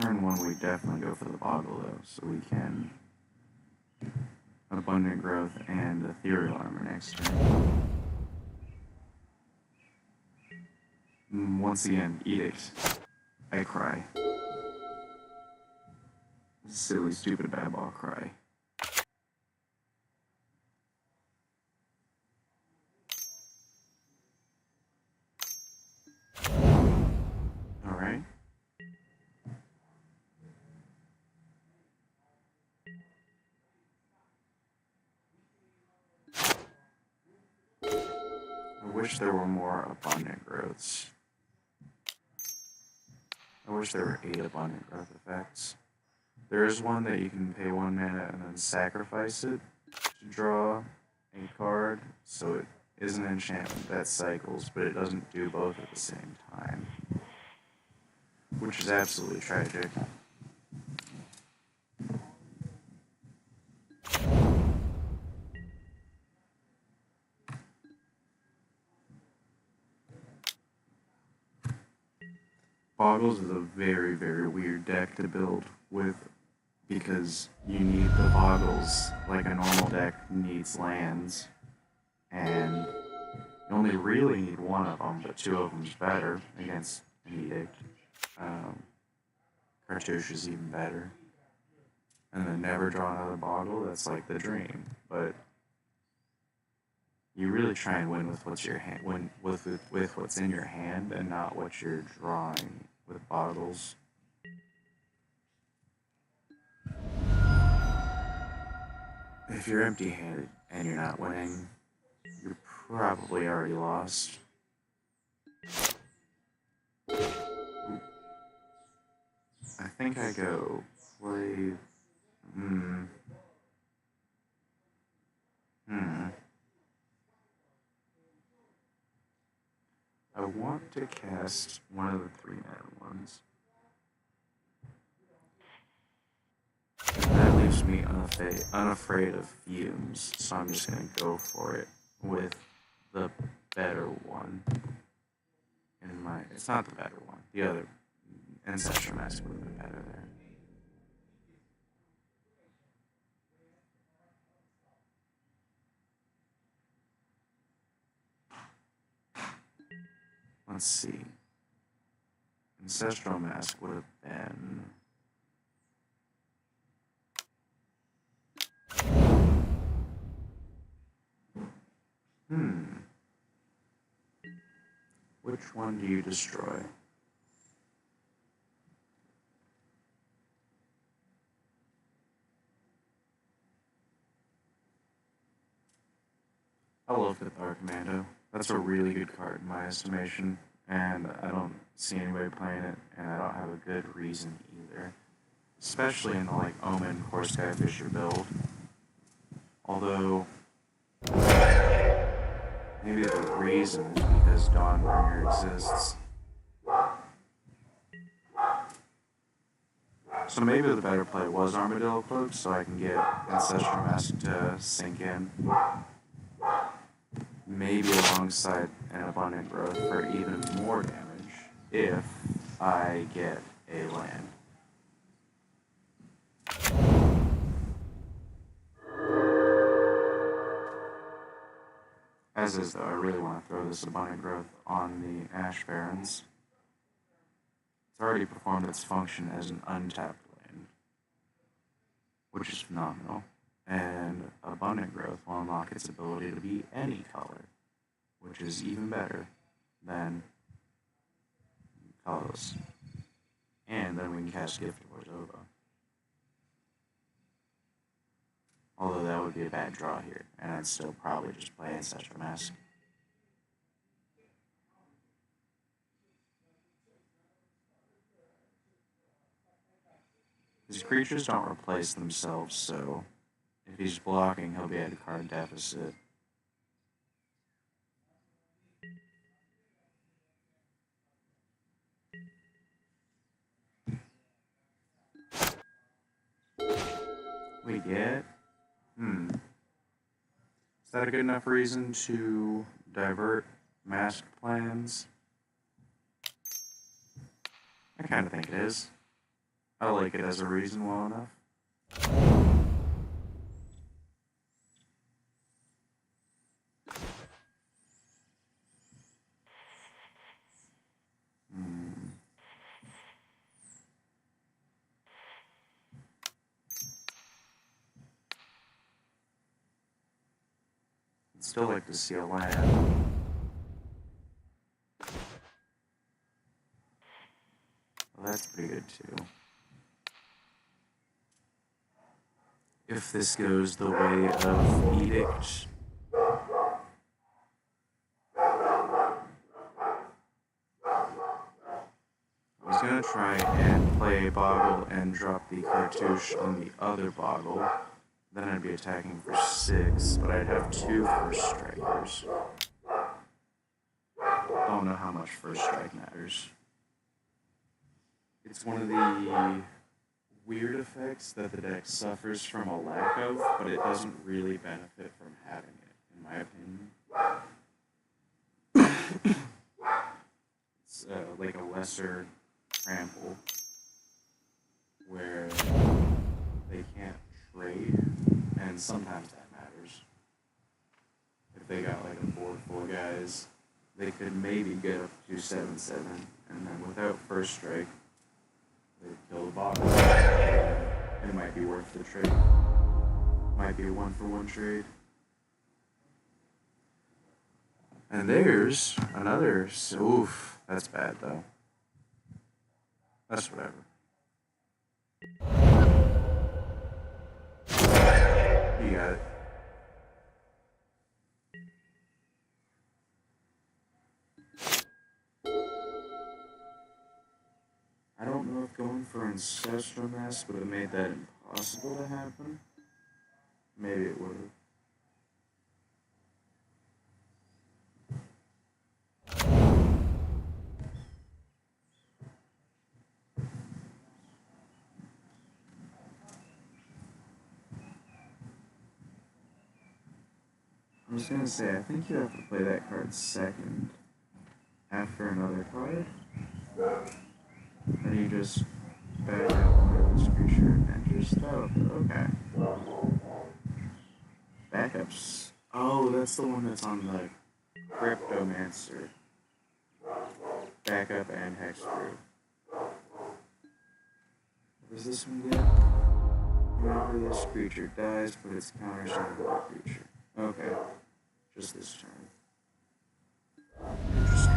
Turn one, we definitely go for the Boggle though, so we can Abundant Growth and Ethereal Armor next turn. Once again, Edict. I cry. Silly, stupid, bad ball cry. Alright. I wish there were more Abundant Growths. I wish there were 8 Abundant Growth effects. There is one that you can pay 1 mana and then sacrifice it to draw a card, so it is an enchantment that cycles, but it doesn't do both at the same time, which is absolutely tragic. Bogles is a very, very weird deck to build with because you need the Bogles like a normal deck needs lands, and you only really need one of them, but 2 of them is better against an Edict. Cartouche is even better. And then never draw another Boggle, that's like the dream, but you really try and win with what's your hand, with what's in your hand, and not what you're drawing with Bogles. If you're empty-handed and you're not winning, you're probably already lost. I think I go play. I want to cast one of the 3-mana ones. And that leaves me unafraid of fumes, so I'm just gonna go for it with the better one. It's not the better one. The other Ancestral Mask would have been better there. Let's see. Ancestral Mask would have been. Which one do you destroy? I love Cathar Commando. That's a really good card in my estimation, and I don't see anybody playing it, and I don't have a good reason either. Especially in the like Omen Core Skyfisher build. Although maybe the reason is because as Dawnbringer exists. So maybe the better play was Armadillo Cloak, so I can get Ancestral Mask to sink in. Maybe alongside an Abundant Growth for even more damage if I get a land. As is, though, I really want to throw this Abundant Growth on the Ash Barrens. It's already performed its function as an untapped land, which is phenomenal. And Abundant Growth will unlock its ability to be any color, which is even better than colorless. And then we can cast Gift towards Ova. Although that would be a bad draw here, and I'd still probably just play Ancestral Mask. These creatures don't replace themselves, so if he's blocking, he'll be at a card deficit. We get... Is that a good enough reason to divert mask plans? I kind of think it is. I like it as a reason well enough. I'd still like to see a land. Well, that's pretty good too. If this goes the way of Edict, I was gonna try and play Boggle and drop the cartouche on the other Boggle. Then I'd be attacking for 6, but I'd have 2 first strikers. Don't know how much first strike matters. It's one of the weird effects that the deck suffers from a lack of, but it doesn't really benefit from having it, in my opinion. It's like a lesser trample, where they can't trade, and sometimes that matters. If they got like a 4/4 guys, they could maybe get up to 7/7, and then without first strike, they'd kill the bottom. It might be worth the trade. Might be a 1-for-1 trade. And there's another. Oof, that's bad though. That's whatever. You got it. I don't know if going for Ancestral Mask would have made that impossible to happen. Maybe it would have. I was gonna say, I think you have to play that card second after another card. Then you just back out this creature and just okay. Backups. Oh, that's the one that's on the Cryptomancer. Backup and Hexproof. What does this one get? Whenever this creature dies, put its counters on another creature. Okay. Just this turn. Interesting.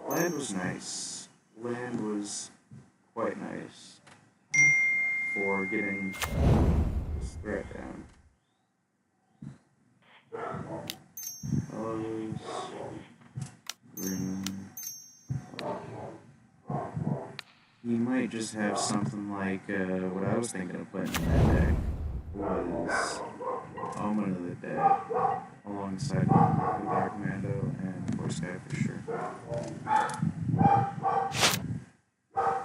Land was nice. Land was quite nice for getting this threat down. Colors, green, might just have something like what I was thinking of putting in that deck was Omen of the Dead alongside the Dark Mando and Poor Sky Fisher.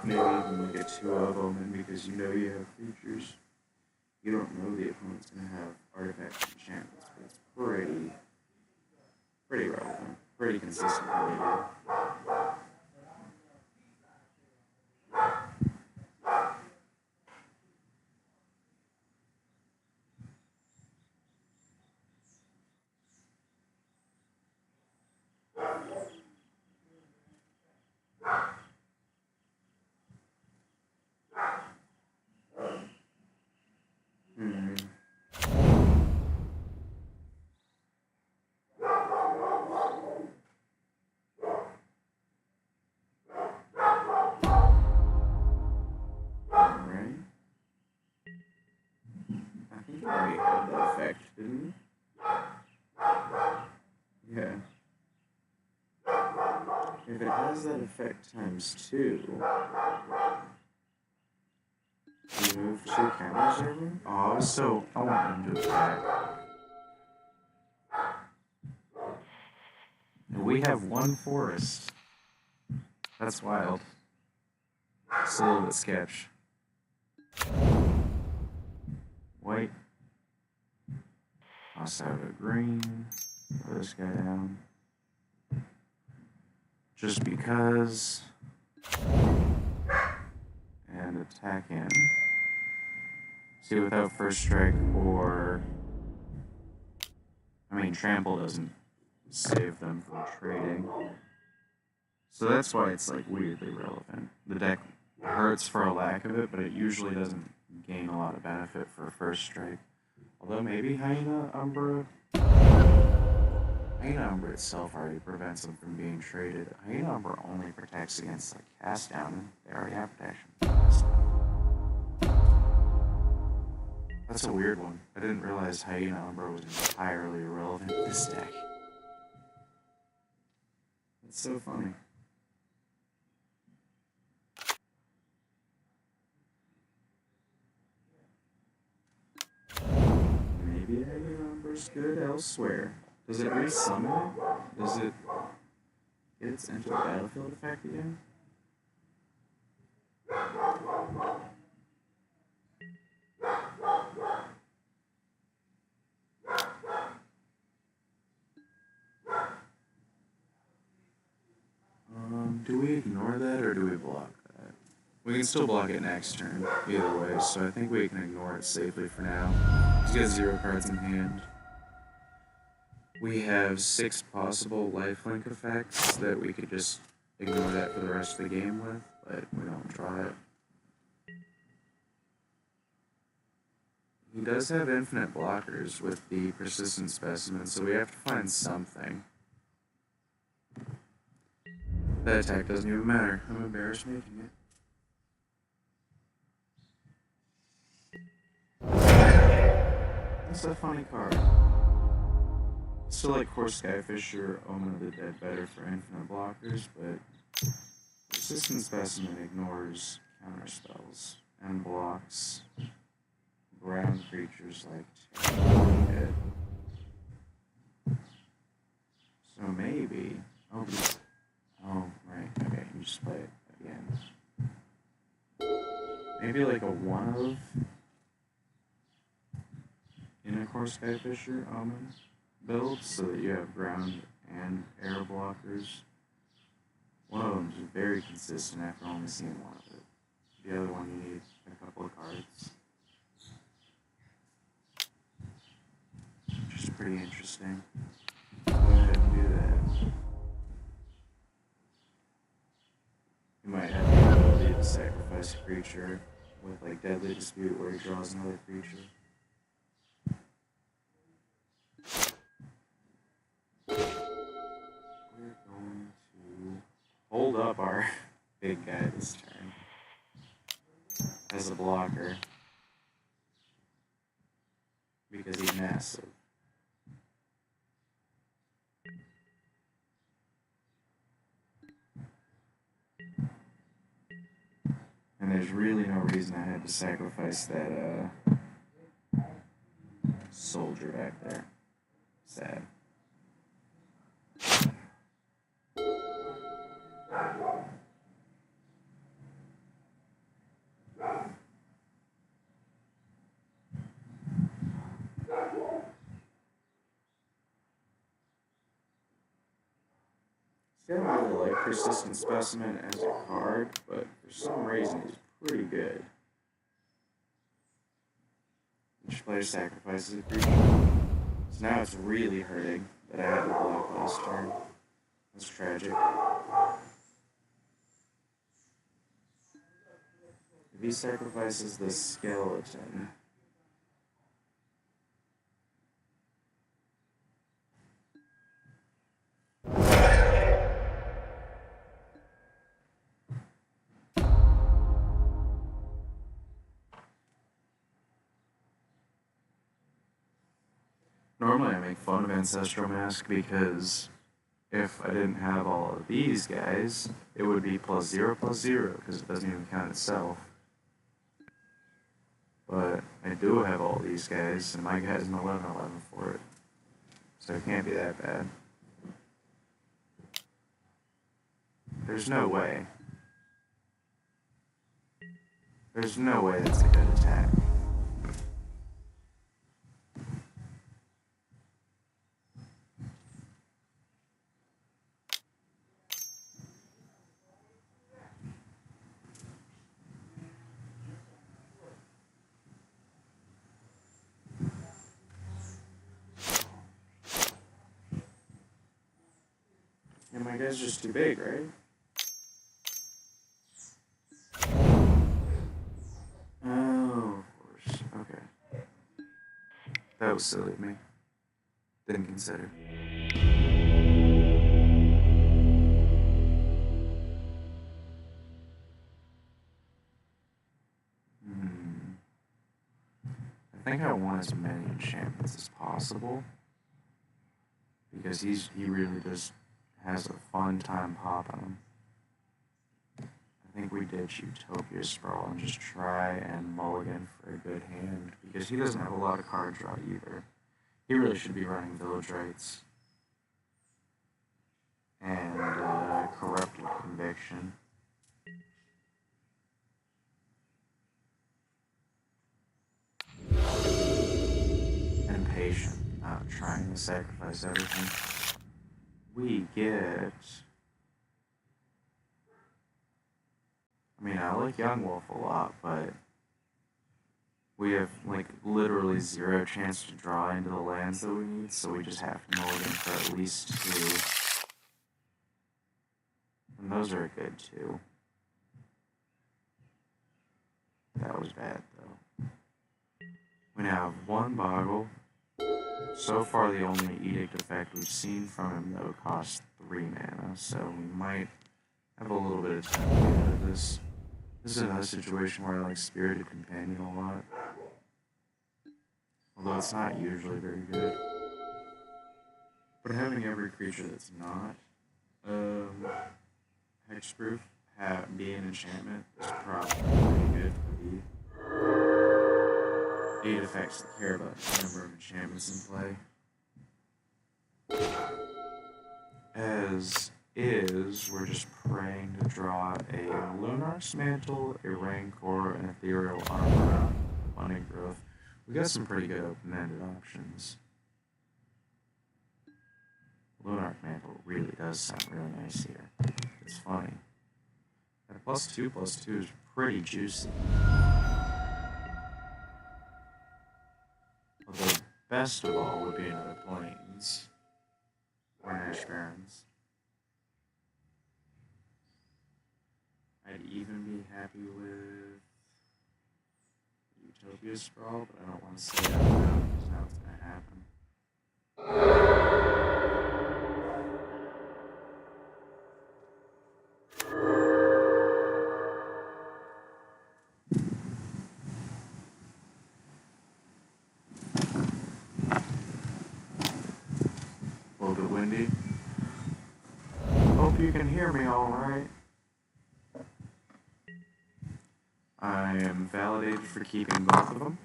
Maybe even like a 2-of Omen because you know you have creatures. You don't know the opponent's going to have artifacts and enchantments, but it's pretty relevant, pretty consistent behavior. Already had that effect, didn't he? Yeah. If it has that effect times 2, you move 2 counters over? Oh, I want him to attack. And we have 1 forest. That's wild. It's a little bit sketch. White. Toss out a green. Put this guy down. Just because. And attack him. See, without first strike or. Trample doesn't save them from trading. So that's why it's like weirdly relevant. The deck hurts for a lack of it, but it usually doesn't gain a lot of benefit for first strike. Although maybe Hyena Umbra itself already prevents them from being traded. Hyena Umbra only protects against like cast down. They already have protection. That's a weird one. I didn't realize Hyena Umbra was entirely irrelevant in this deck. That's so funny. Maybe Hyena Umbra's good elsewhere. Does it resummon it? Does it get its Enter the Battlefield effect again? Do we ignore that or do we block that? We can still block it next turn, either way, so I think we can ignore it safely for now. He's got 0 cards in hand. We have 6 possible lifelink effects that we could just ignore that for the rest of the game with, but we don't draw it. He does have infinite blockers with the persistent specimen, so we have to find something. That attack doesn't even matter. I'm embarrassed making it. That's a funny card. Still like Core Skyfisher, Omen of the Dead better for infinite blockers, but Persistent Specimen ignores counterspells and blocks ground creatures like Dead. So maybe. Oh, right. Okay, you just play it again. Maybe like a 1-of in a Core Skyfisher Omen build so that you have ground and air blockers. One of them is very consistent after only seeing 1 of it. The other one you need a couple of cards. Which is pretty interesting. Go ahead and do that. You might have the ability to sacrifice a creature with like Deadly Dispute where he draws another creature. We're going to hold up our big guy this turn as a blocker because he's massive. And there's really no reason I had to sacrifice that soldier back there. Sad. See, I don't really like Persistent Specimen as a card, but for some reason he's pretty good. Each player sacrifices a creature. So now it's really hurting that I had to block last turn. That's tragic. If he sacrifices the skeleton... Normally I make fun of Ancestral Mask because if I didn't have all of these guys, it would be +0/+0 because it doesn't even count itself. But I do have all these guys, and my guy's an 11/11 for it. So it can't be that bad. There's no way. There's no way that's a good attack. And my guy's just too big, right? Oh, of course. Okay. That was silly of me. Didn't consider. I think I want as many enchantments as possible. Because he really just has a fun time popping them. I think we ditch Utopia Sprawl and just try and mulligan for a good hand, because he doesn't have a lot of card draw either. He really should be running Village Rites and Corrupted Conviction. And Patient, not trying to sacrifice everything. We get... I mean, I like Young Wolf a lot, but we have, like, literally 0 chance to draw into the lands that we need, so we just have to mulligan for at least 2. And those are a good 2. That was bad, though. We now have 1 Boggle. So far, the only Edict effect we've seen from him, though, costs 3 mana, so we might have a little bit of time to get out of this. This is another situation where I like Spirited Companion a lot. Although it's not usually very good. But having every creature that's not hexproof be an enchantment is probably pretty good for the 8 effects that care about the number of enchantments in play. As is, we're just praying to draw a Lunarch's Mantle, a Rancor, an Ethereal Armor, Money Growth. We got some pretty good open-ended options. Lunarch Mantle really does sound really nice here. It's funny. That +2/+2 is pretty juicy. Although, best of all would be another Plains or Nash Barrens. I'd even be happy with Utopia Sprawl, but I don't want to say that now because now it's going to happen. A little bit windy. Hope you can hear me all right. I am validated for keeping both of them.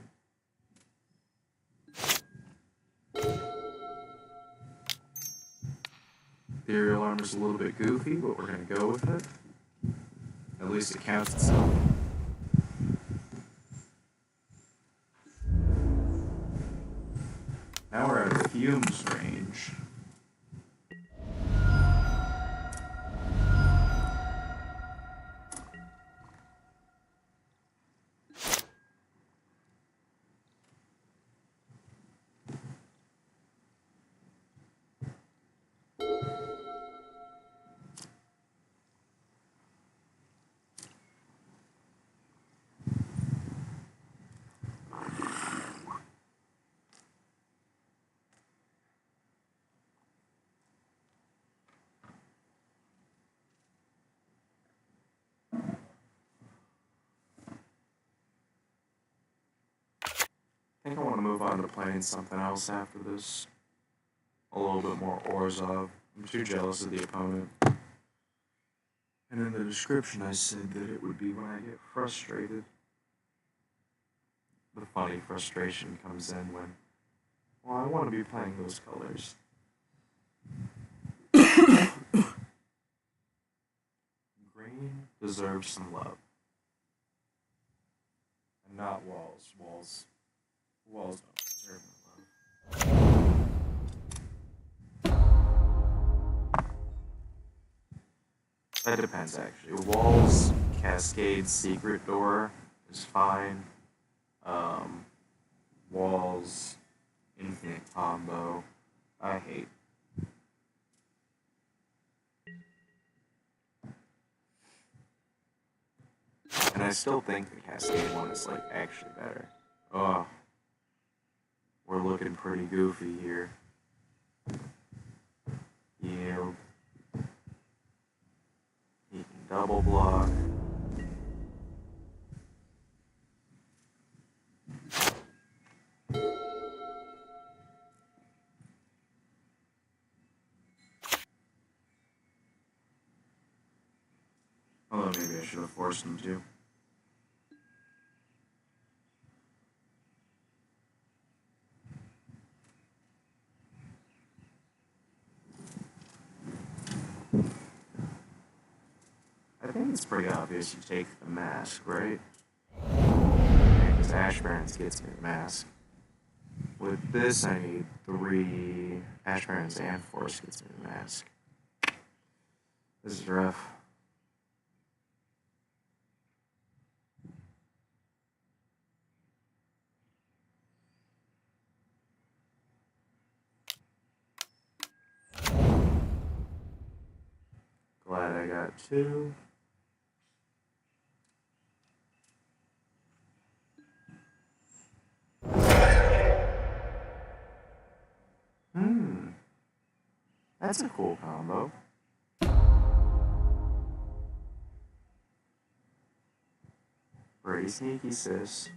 Ethereal armor's a little bit goofy, but we're gonna go with it. At least it counts itself. Now we're out of Fume's range. I think I want to move on to playing something else after this. A little bit more Orzhov. I'm too jealous of the opponent. And in the description I said that it would be when I get frustrated. The funny frustration comes in when, well, I want to be playing those colors. Green deserves some love. And not walls. Walls don't deserve my love. That depends, actually. Walls, Cascade, Secret Door is fine. Walls, Infinite Combo, I hate. And I still think the Cascade one is, like, actually better. Oh, we're looking pretty goofy here. Yield. He can double block. Although maybe I should have forced him to. I think it's pretty obvious you take the mask, right? Because Ash Barons gets me the mask. With this, I need 3 Ash Barons and Force gets me the mask. This is rough. Glad I got 2. That's a cool combo. Pretty sneaky, sis.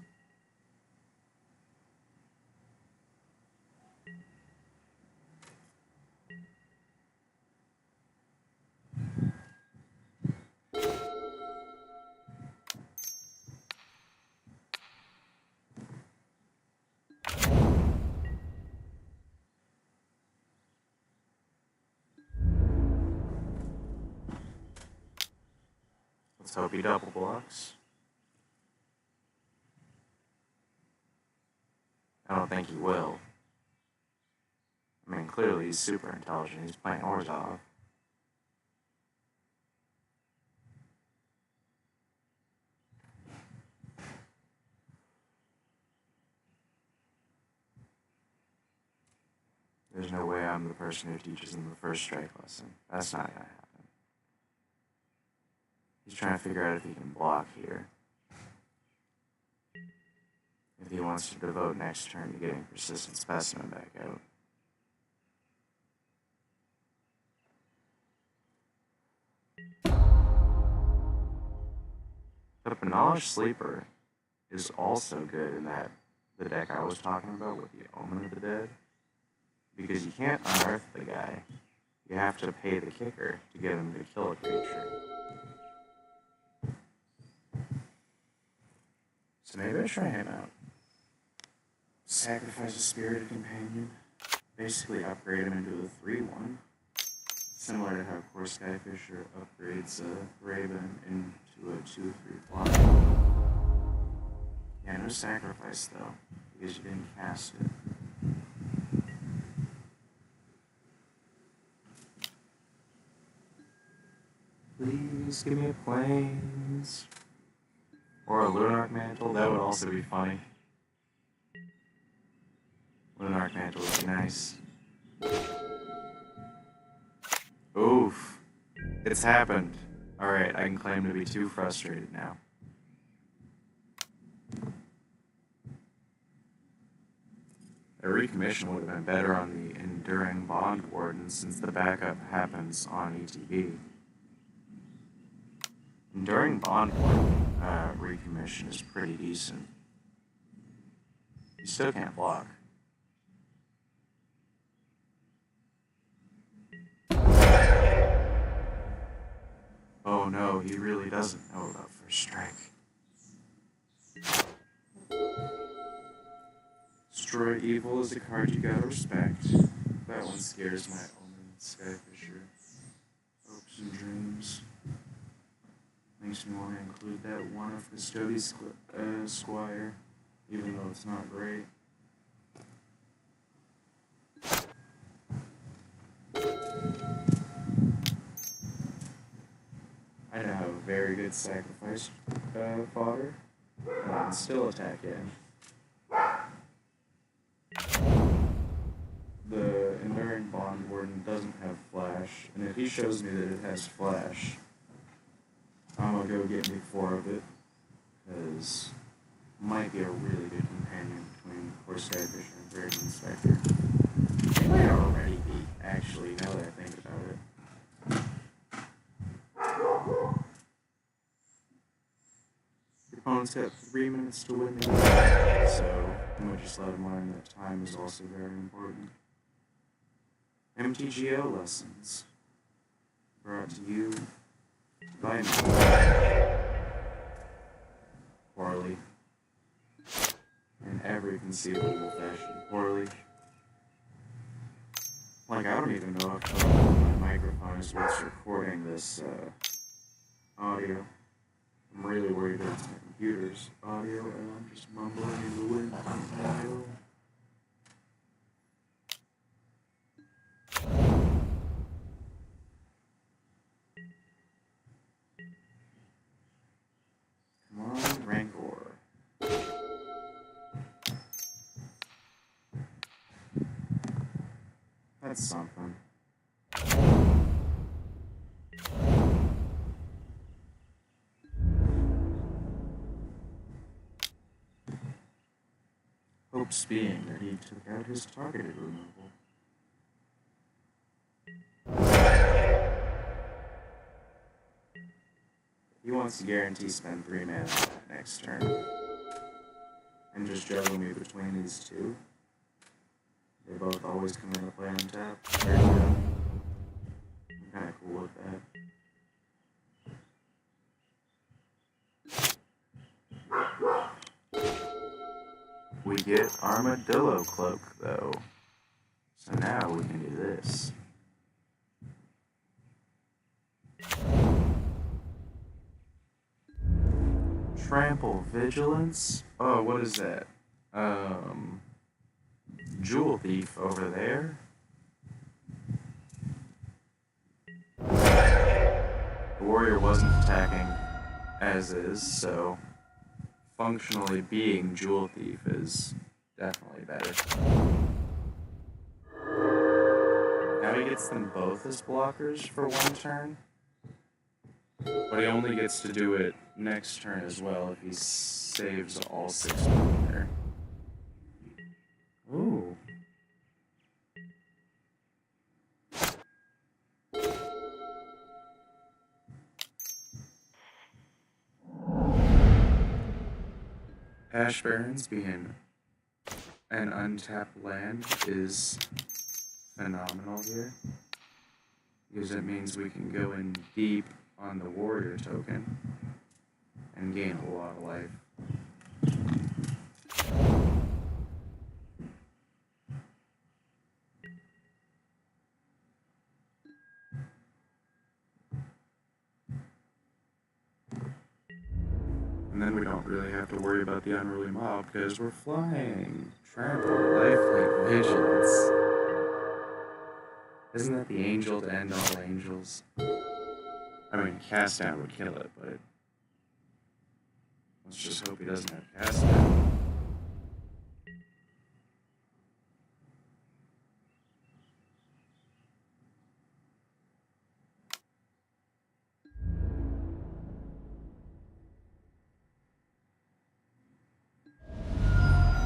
Let's hope he double blocks. I don't think he will. I mean, clearly he's super intelligent. He's playing Orzhov. There's no way I'm the person who teaches him the first strike lesson. That's not gonna happen. He's trying to figure out if he can block here. If he wants to devote next turn to getting Persistent Specimen back out. The Banalish Sleeper is also good in that the deck I was talking about with the Omen of the Dead. Because you can't unearth the guy. You have to pay the kicker to get him to kill a creature. So maybe I try him out. Sacrifice a spirited companion. Basically upgrade him into a 3-1. Similar to how Core Skyfisher upgrades Raven into a 2-3 flop. Yeah, no sacrifice though, because you didn't cast it. Please give me a Plains. Or a Lunarch Mantle, that would also be funny. Lunarch Mantle would be nice. Oof. It's happened. Alright, I can claim to be too frustrated now. A recommission would have been better on the Enduring Bond Warden since the backup happens on ETB. Enduring Bond Warden recommission is pretty decent. You still can't block. Oh no, he really doesn't know about First Strike. Destroy Evil is a card you gotta respect. That one scares my Omen Skyfisher. Hopes and Dreams. Makes me want to include that one of Custodes Squire, even though it's not great. I now have a very good sacrifice fodder, and I can still attack in. The Enduring Bond Warden doesn't have Flash, and if he shows me that it has Flash, I'm gonna go get me 4 of it, because it might be a really good companion between Core Skyfisher and Dragon Inspector. It might already be, actually, now that I think about it. Your opponent's got 3 minutes to win the game, so I'm gonna just let him learn that time is also very important. MTGO lessons, brought to you by me. Poorly. In every conceivable fashion. Poorly. Like, I don't even know if my microphone is what's recording this audio. I'm really worried that it's my computer's audio, and I'm just mumbling in the wind. Come on, Rancor. That's something. Hopes being that he took out his targeted removal. He wants to guarantee spend 3 mana next turn. And just juggle me between these two. They both always come into play on tap. I'm kinda cool with that. We get Armadillo Cloak though. So now we can do this. Trample Vigilance? Oh, what is that? Jewel Thief over there? The warrior wasn't attacking as is, so functionally being Jewel Thief is definitely better. Now he gets them both as blockers for 1 turn. But he only gets to do it next turn as well if he saves all 6 men there. Ooh. Ash Barrens being an untapped land is phenomenal here, because it means we can go in deep on the warrior token and gain a lot of life. then we don't really have to worry about the unruly mob because we're flying. Trample lifelink visions. Isn't that the angel to end all angels? I mean, cast down would kill it, but let's just hope he doesn't have cast down.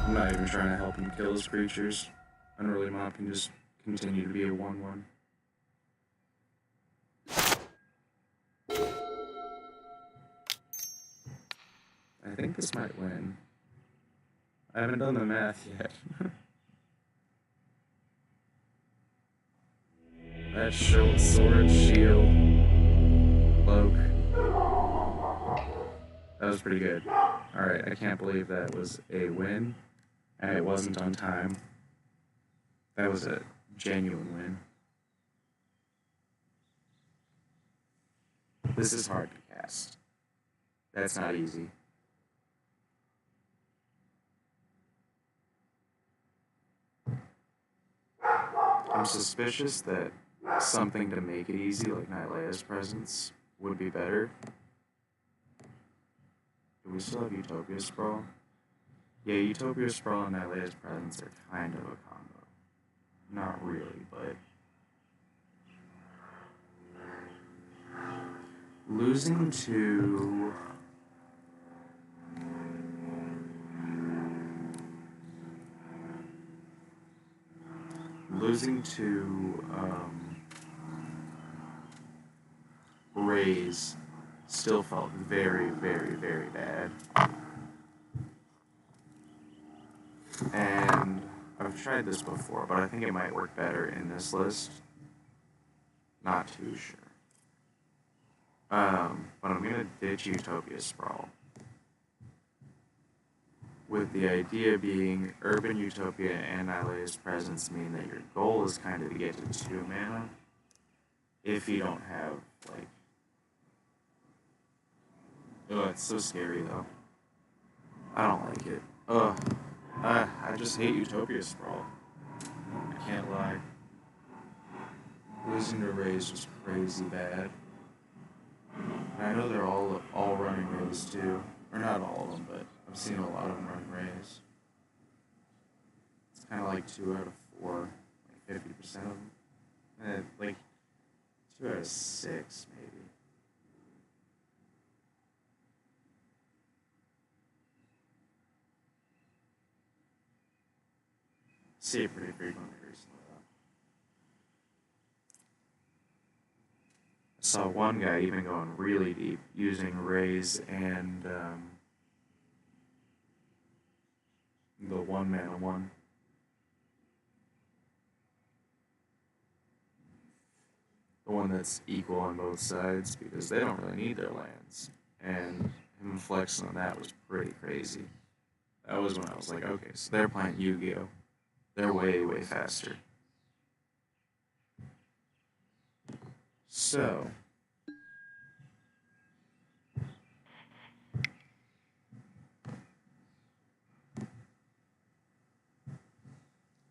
I'm not even trying to help him kill his creatures. Unruly mob can just continue to be a 1/1. I think this might win. I haven't done the math yet. That sword, shield, cloak. That was pretty good. Alright, I can't believe that was a win, and it wasn't on time. That was a genuine win. This is hard to cast. That's not easy. I'm suspicious that something to make it easy, like Nylea's presence, would be better. Do we still have Utopia Sprawl? Yeah, Utopia Sprawl and Nylea's presence are kind of a combo. Not really, but... losing to... Rays still felt very, very, very bad. And I've tried this before, but I think it might work better in this list. Not too sure. But I'm gonna ditch Utopia Sprawl. With the idea being Urban Utopia and Nylea's presence mean that your goal is kind of to get to 2 mana. If you don't have, like... oh, it's so scary, though. I don't like it. Ugh. I just hate Utopia Sprawl. I can't lie. Losing to Rays was crazy bad. And I know they're all running Rays, too. Or not all of them, but I've seen a lot of them run Rays. It's kind of like 2 out of 4, like 50% of them. Like 2 out of 6, maybe. See it pretty frequently recently, though. I saw one guy even going really deep, using Rays and the 1-mana one. The one that's equal on both sides, because they don't really need their lands. And him flexing on that was pretty crazy. That was when I was like, okay, so they're playing Yu-Gi-Oh! They're way, way faster. So...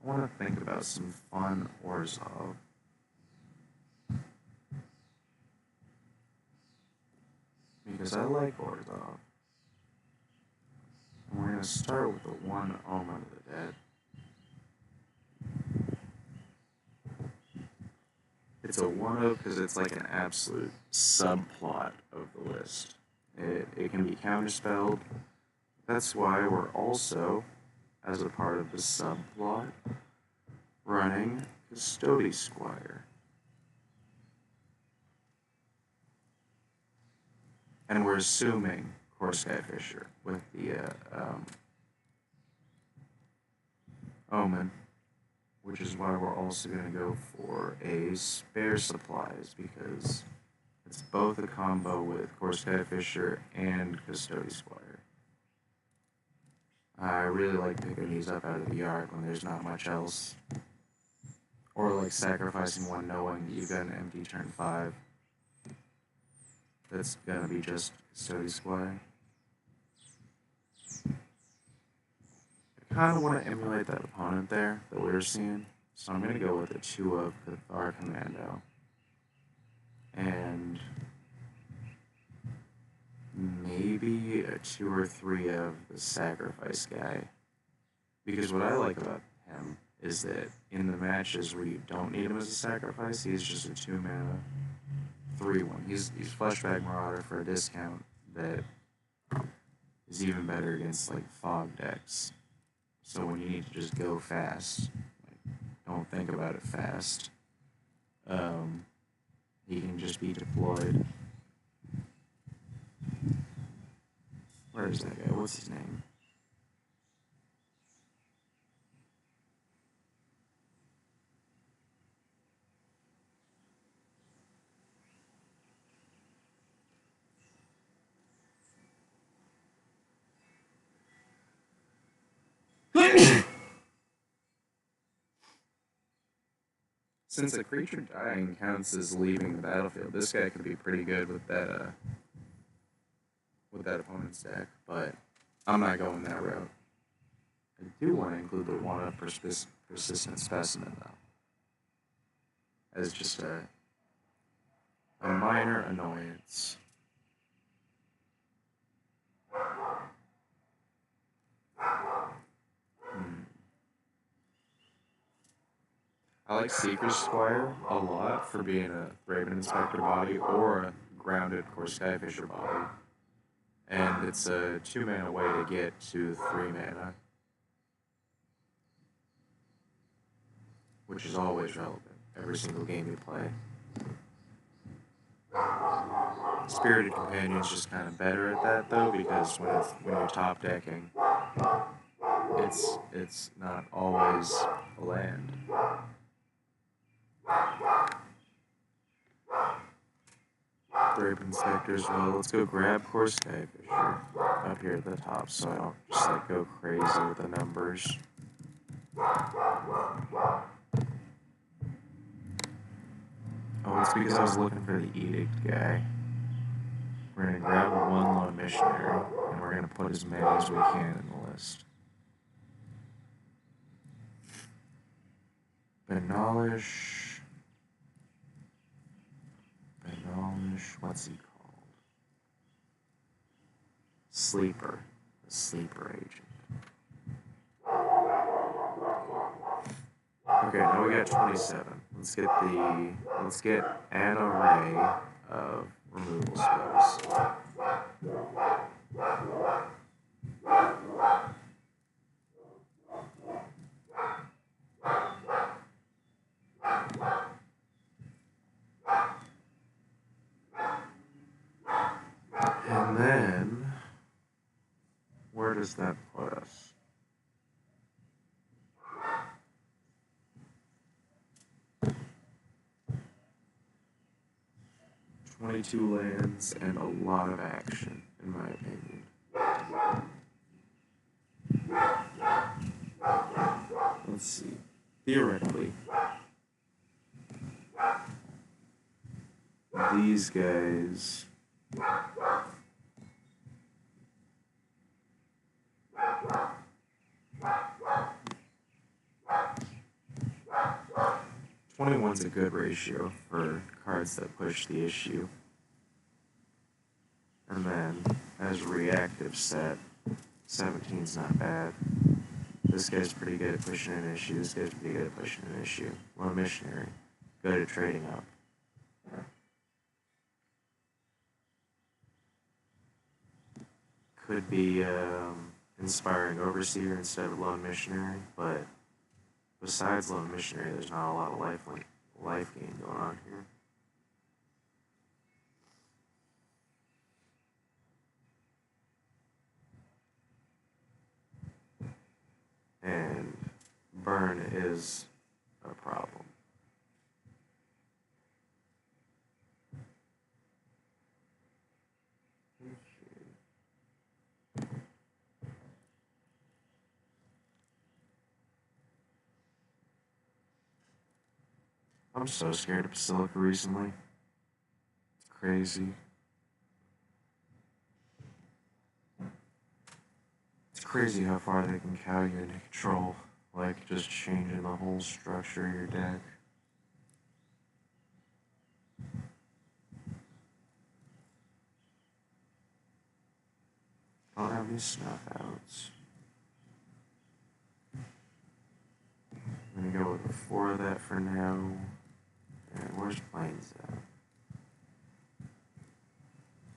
I want to think about some fun Orzhov. Because I like Orzhov. And we're going to start with the 1 Omen of the Dead. It's a 1-0 because it's like an absolute subplot of the list. It can be counterspelled. That's why we're also, as a part of the subplot, running Custody Squire. And we're assuming Sky Fisher with the Omen, which is why we're also going to go for a spare supplies, because it's both a combo with Sky Fisher and Custody Squire. I really like picking these up out of the yard when there's not much else. Or like sacrificing one knowing that you've got an empty turn 5. That's gonna be just Custody Squire. I kind of want to emulate that opponent there that we were seeing, so I'm going to go with a 2 of our Commando. And maybe a 2 or 3 of the Sacrifice guy. Because what I like about him is that in the matches where you don't need him as a sacrifice, he's just a 2-mana 3/1. He's Fleshbag Marauder for a discount that is even better against like fog decks. So when you need to just go fast, like, don't think about it fast. He can just be deployed. Where is that guy? What's his name? Since a creature dying counts as leaving the battlefield, this guy could be pretty good with that opponent's deck, but I'm not going that route. I do want to include the 1 of Persistent Specimen, though, as just a minor annoyance. I like Seeker Squire a lot for being a Raven Inspector body or a grounded Core Skyfisher body. And it's a 2-mana way to get to 3 mana, which is always relevant every single game you play. Spirited Companion's just kind of better at that though, because when you're top decking, it's not always a land. Raven Inspector as well. Let's go grab Core Skyfisher up here at the top so I don't just like go crazy with the numbers. Oh, it's because I was looking for the Edict guy. We're gonna grab a 1 Lone Missionary and we're gonna put as many as we can in the list. Benalish, what's he called? Sleeper, the Sleeper Agent. Okay, now we got 27. Let's get an array of removal spells. And then, where does that put us? "22 lands and a lot of action, in my opinion. Let's see. Theoretically, these guys "21's a good ratio for cards that push the issue. And then, as a reactive set, 17's not bad. This guy's pretty good at pushing an issue. This guy's pretty good at pushing an issue. Lone Missionary, good at trading up. Could be Inspiring Overseer instead of Lone Missionary, but besides Lone Missionary, there's not a lot of life gain going on here. And burn is a problem. I'm so scared of Basilica recently. It's crazy. crazy how far they can cow you into control, like just changing the whole structure of your deck. I don't have any snuff outs. I'm gonna go with 4 of that for now. And where's planes at?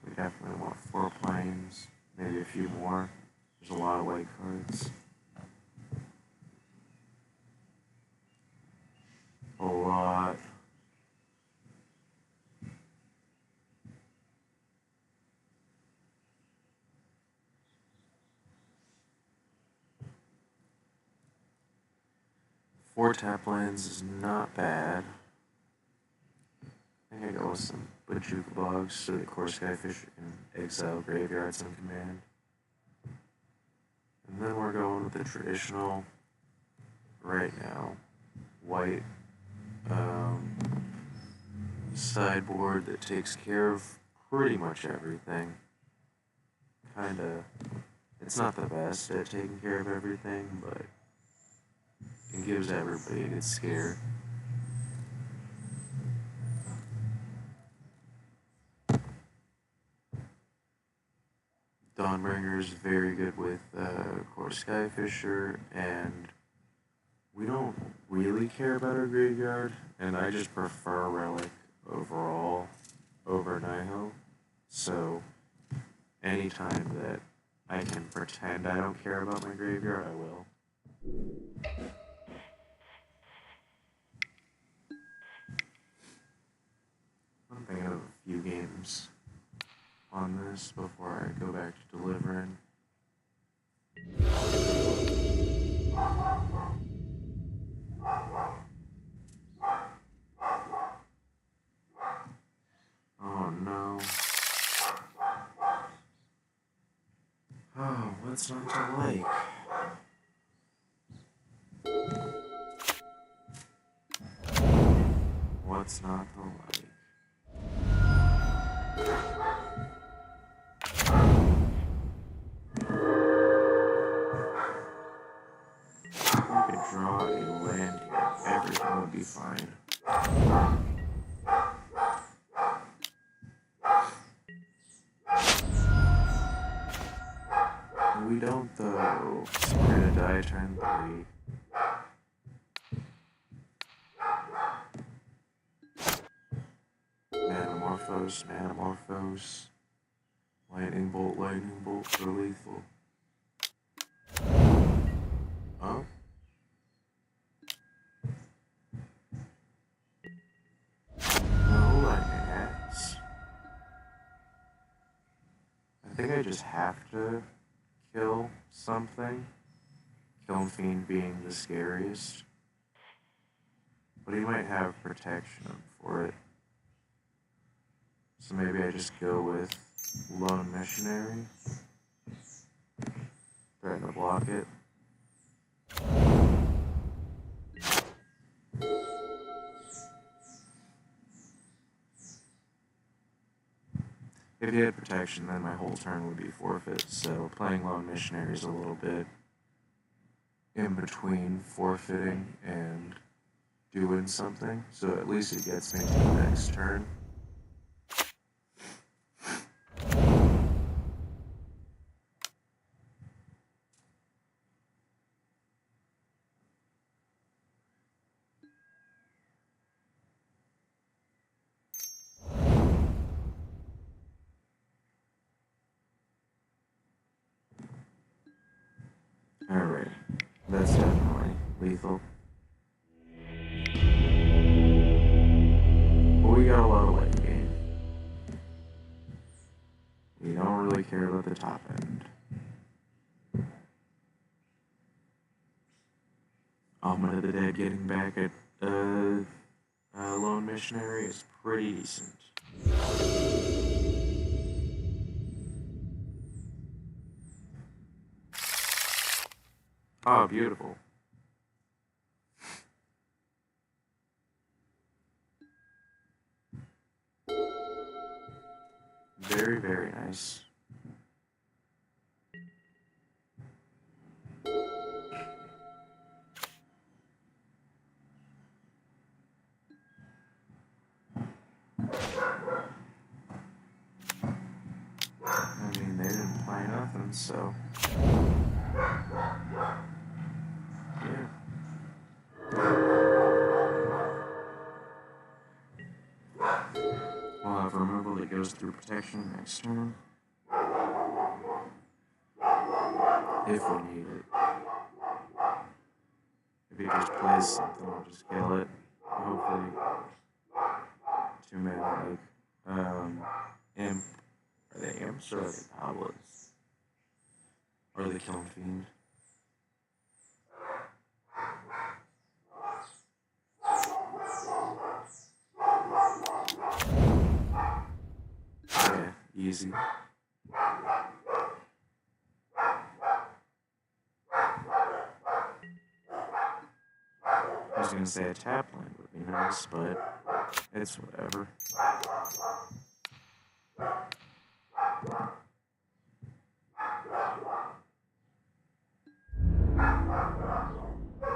We definitely want 4 planes, maybe a few more. There's a lot of white cards. A lot. Four tap lands is not bad. I think I go with some Bajuka Bogs so that Core Skyfish can exile graveyards on command. And then we're going with the traditional, right now, white sideboard that takes care of pretty much everything. Kinda, it's not the best at taking care of everything, but it gives everybody a good scare. Dawnbringer is very good with Core Skyfisher, and we don't really care about our graveyard, and I just prefer Relic overall over Nihil. So anytime that I can pretend I don't care about my graveyard, I will. I'm thinking of a few games on this before I go back to delivering. Oh no. Oh, what's not to like? What's not to like? If we could draw a land here, everything would be fine. We don't though, so we're gonna die turn 3. Manamorphose. Lightning bolt for lethal. Oh? No lightning axe. I think I just have to kill something. Kiln Fiend being the scariest. But he might have protection for it. So maybe I just go with Lone Missionary. Threaten to block it. If he had protection, then my whole turn would be forfeit, so playing Lone Missionary is a little bit in between forfeiting and doing something, so at least it gets me to the next turn. Alright, that's definitely lethal. But we got a lot of late game. We don't really care about the top end. Almond of the Dead getting back at Lone Missionary is pretty decent. Oh, beautiful. Very, very nice. on, so yeah. We'll have removal that goes through protection next turn. If we need it. If he just plays something, we'll just kill it. Hopefully, 2 mana imp. Are they imps or are they goblins? Or are they killing fiend? Yeah, easy. I was gonna say a tap land would be nice, but it's whatever.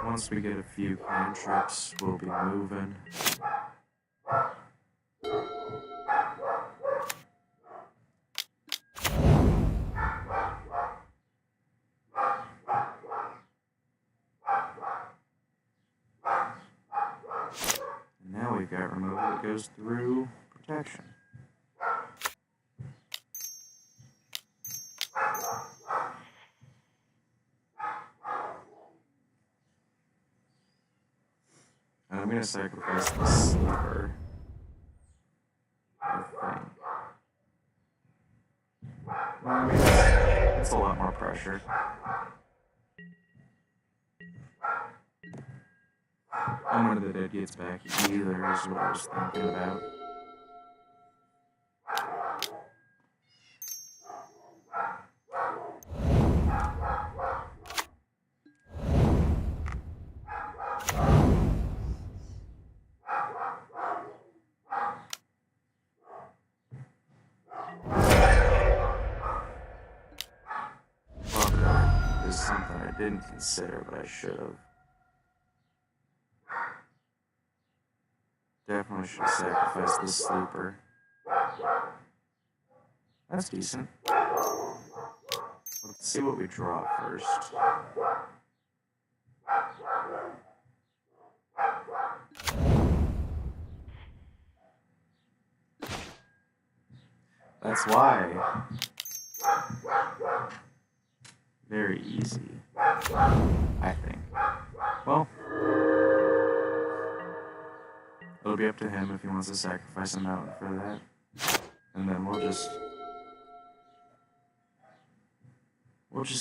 Once we get a few cantrips, we'll be moving. And now we've got removal that goes through protection. And I'm going to sacrifice the sleeper, I think. Well, I mean, it's a lot more pressure. And one of the dead gets back either is what I was thinking about. Pauper is something I didn't consider, but I should have. Definitely should have sacrificed the sleeper. That's decent. Let's see what we draw first. That's why. Very easy, I think. Well, it'll be up to him if he wants to sacrifice a mountain for that. And then we'll just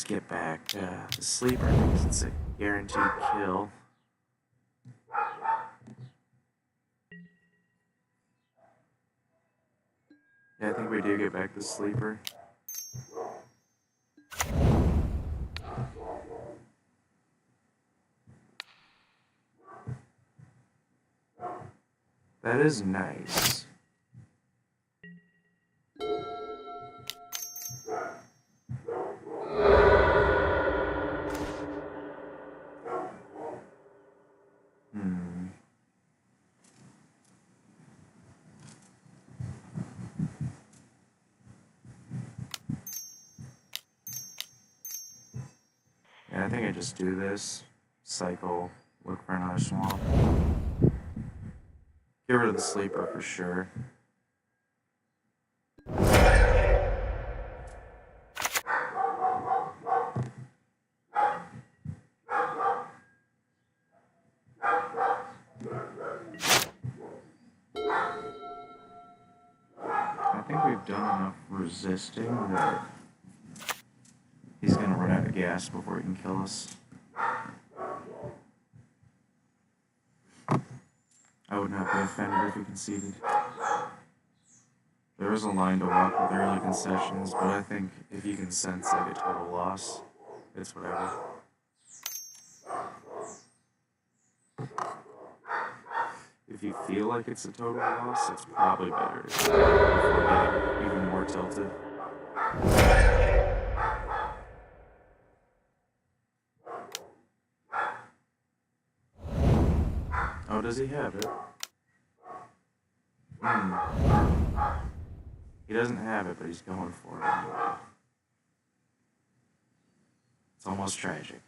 get back the sleeper because it's a guaranteed kill. Yeah, I think we do get back the sleeper. That is nice. Yeah, I think I just do this. Cycle, look for another swamp. Get rid of the sleeper for sure. I think we've done enough resisting that he's gonna run out of gas before he can kill us. I would not be offended if he conceded. There is a line to walk with early concessions, but I think if you can sense like a total loss, it's whatever. If you feel like it's a total loss, it's probably better to get even more tilted. Oh, does he have it? He doesn't have it, but he's going for it anyway. It's almost tragic.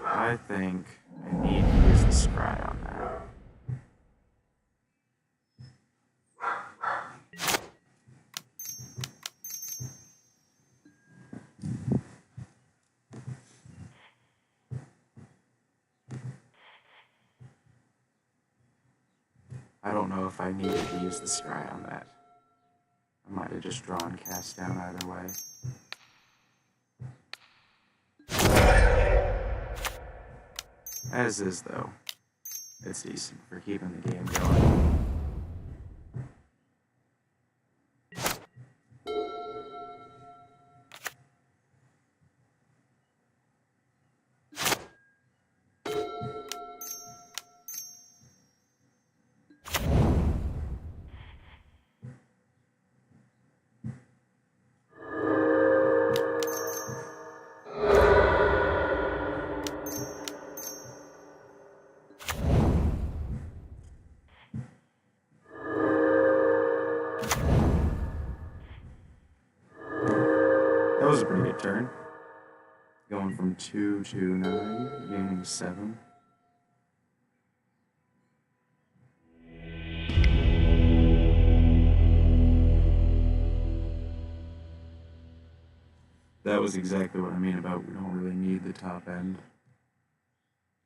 I think I need to use the scry on that. I don't know if I needed to use the scry on that. I might have just drawn cast down either way. As is, though. It's decent for keeping the game going. That was a pretty good turn. Going from 2 to 9, gaining 7. That was exactly what I mean about we don't really need the top end.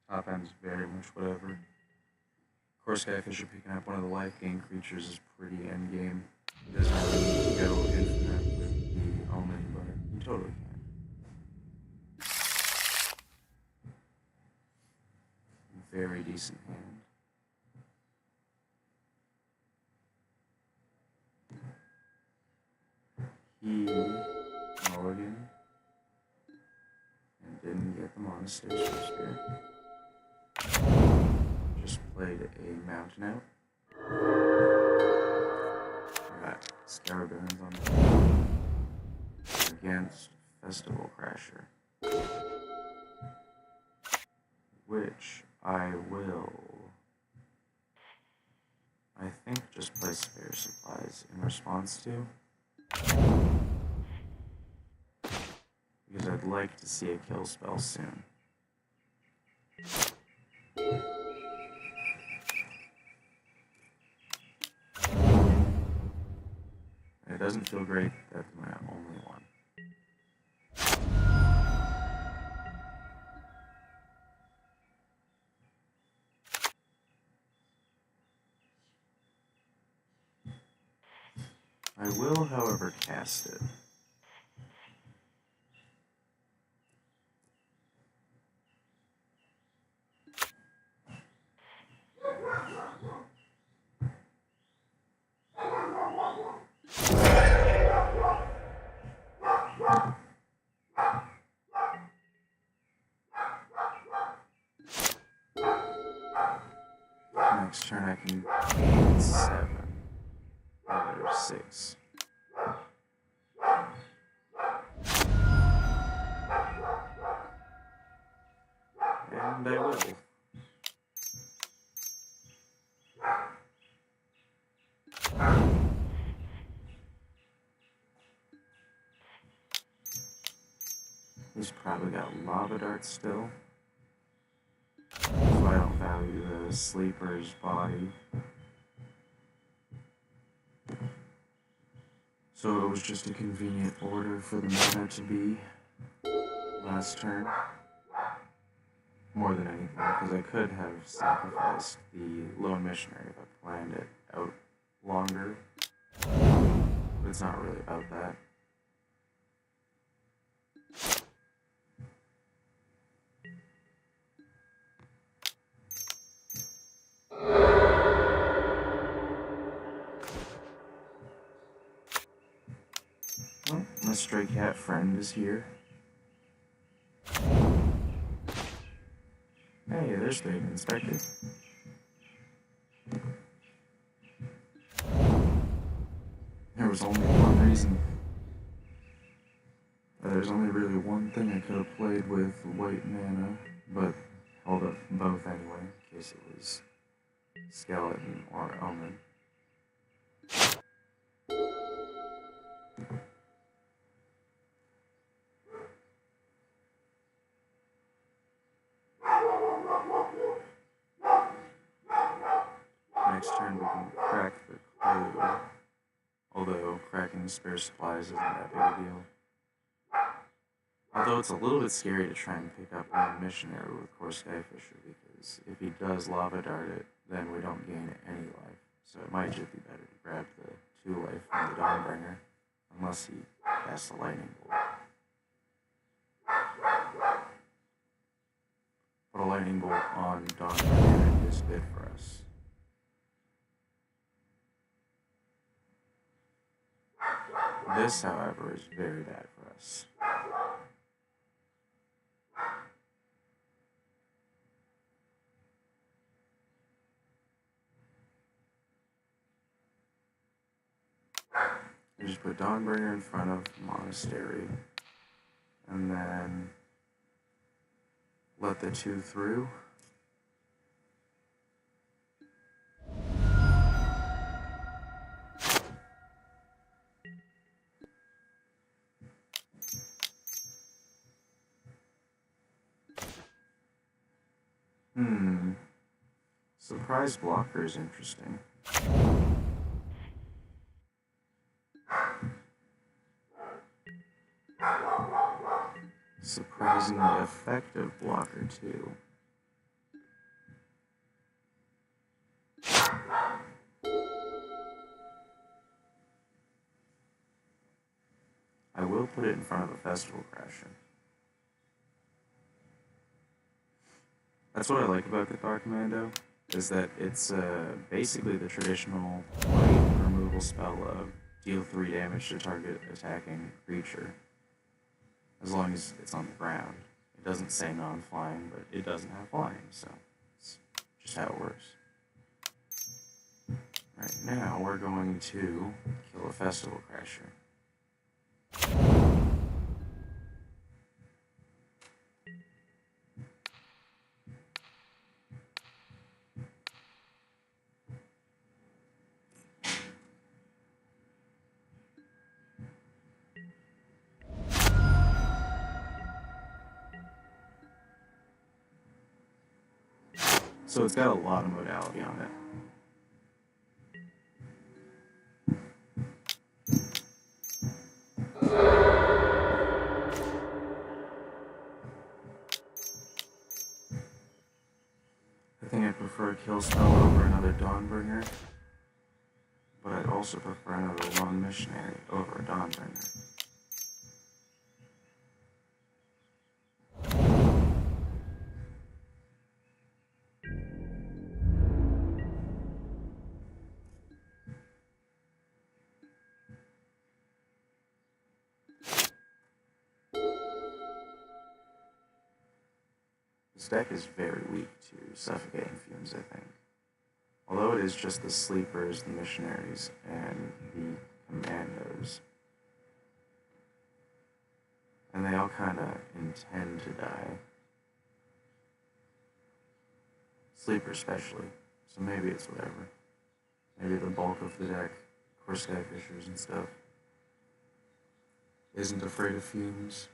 Top end's very much whatever. Of course, Skyfisher picking up one of the life gain creatures is pretty endgame. He doesn't really go infinite with the Omen, but he totally can. Very decent hand. He mulliganed and didn't get the Monastery Spear. Just played a Mountain out. Got Scarabins on the board against Festival Crasher, which I will, I think, just play Spare Supplies in response to, because I'd like to see a kill spell soon. It doesn't feel great that that's my only one. I will, however, cast it. Next turn I can gain 7. Another 6. And I will. He's probably got Lava Dart still. So I don't value the Sleeper's body. So it was just a convenient order for the mana to be last turn. More than anything, because I could have sacrificed the Lone Missionary if I planned it out longer. But it's not really about that. Well, my stray cat friend is here. Hey, there's the Inspector. There was only one reason. There's only really one thing I could have played with white mana, but held up both anyway, in case it was Skeleton or Omen. Next turn we can crack the clue, although cracking spare supplies isn't that big a deal. Although it's a little bit scary to try and pick up one missionary with Core Skyfisher, because if he does lava dart it, then we don't gain any life. So it might just be better to grab the 2 life from the Dawnbringer, unless he casts a lightning bolt. But a lightning bolt on Dawnbringer is good for us. This, however, is very bad for us. We just put Dawnbringer in front of Monastery, and then let the 2 through. Surprise blocker is interesting. Surprisingly effective blocker, too. I will put it in front of a Festival Crasher. That's what I like about Cathar Commando, is that it's basically the traditional light removal spell of deal 3 damage to target attacking creature, as long as it's on the ground. It doesn't say non-flying, but it doesn't have flying, so it's just how it works. Right now, we're going to kill a Festival Crasher. So it's got a lot of modality on it. I think I prefer a kill spell over another Dawnbringer, but I'd also prefer another Lone Missionary over a Dawnbringer. This deck is very weak to Suffocating Fumes, I think. Although it is just the Sleepers, the Missionaries, and the Commandos. And they all kind of intend to die. Sleeper especially, so maybe it's whatever. Maybe the bulk of the deck, Core Skyfishers and stuff, isn't afraid of fumes.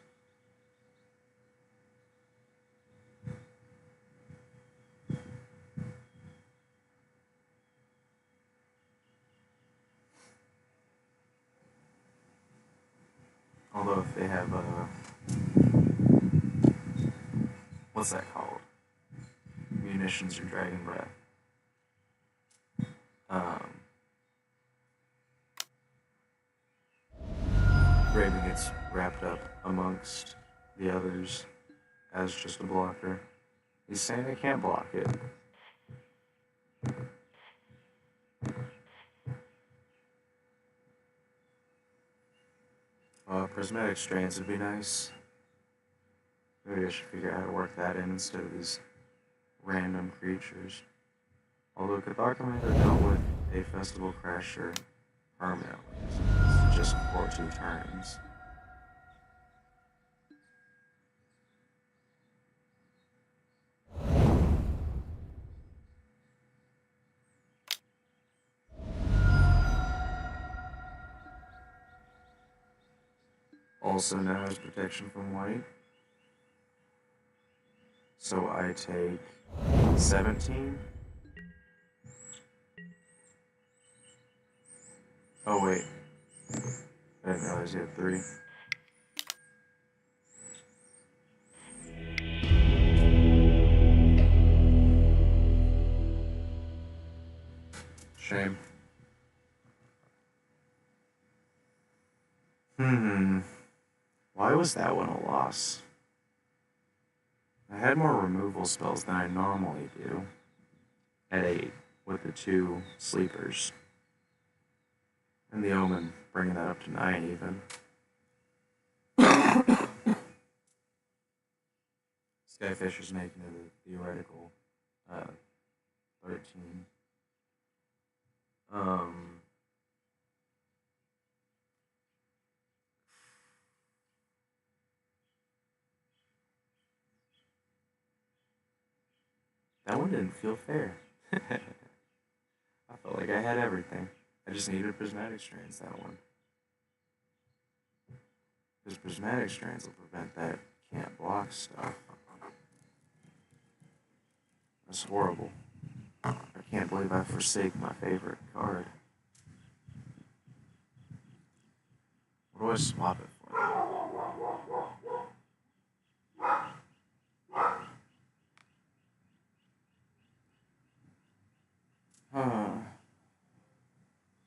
Although if they have, what's that called? Munitions or Dragon Breath. Raven gets wrapped up amongst the others as just a blocker. He's saying they can't block it. Prismatic Strands would be nice. Maybe I should figure out how to work that in instead of these random creatures. Although Cathar Commando dealt with a Festival Crasher permanently, so it's just for 2 turns. also now has protection from white. So I take 17. Oh wait, I didn't realize you had 3. Shame. Why was that one a loss? I had more removal spells than I normally do at 8 with the 2 sleepers. And the Omen bringing that up to 9 even. Skyfisher's making it a theoretical 13. That one didn't feel fair. I felt like I had everything. I just needed Prismatic Strands that one. Because Prismatic Strands will prevent that can't block stuff. That's horrible. I can't believe I forsake my favorite card. What do I swap it for?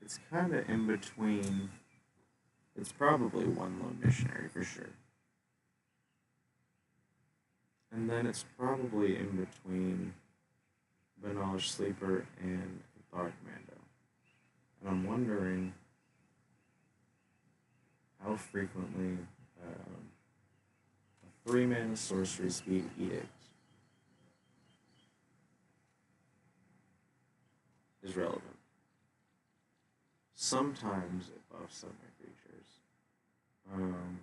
It's kind of in between. It's probably one Lone Missionary for sure. And then it's probably in between Banalish Sleeper and Cathar Commando. And I'm wondering how frequently a 3-mana sorcery speed edict is relevant. Sometimes it buffs up my creatures. I'm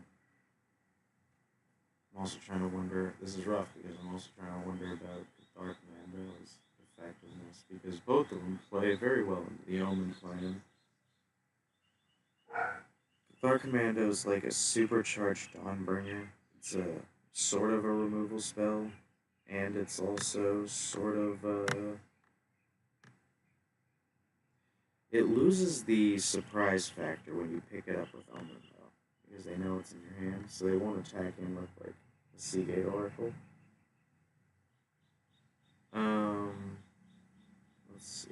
also trying to wonder, this is rough because I'm also trying to wonder about Cathar Commando's effectiveness because both of them play very well in the Omen plan. Cathar Commando is like a supercharged Dawnbringer. It's a sort of a removal spell, and it's also sort of it loses the surprise factor when you pick it up with Omen, though, because they know it's in your hand, so they won't attack him with, like, a Seagate Oracle. Let's see.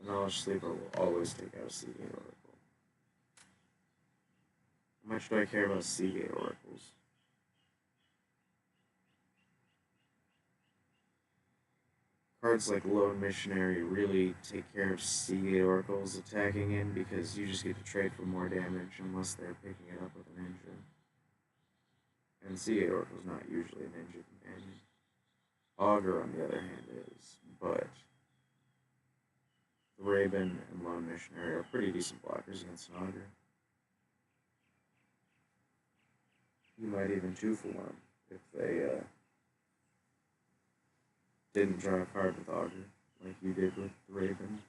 The Knowledge Sleeper will always take out a Seagate Oracle. How much do I care about Seagate Oracles? Cards like Lone Missionary really take care of Seagate Oracles attacking in because you just get to trade for more damage unless they're picking it up with an engine. And Seagate Oracle's not usually an engine companion. Augur, on the other hand, is, but the Raven and Lone Missionary are pretty decent blockers against an Augur. You might even 2-for-1 if they didn't draw a card with Augur, like you did with the Raven.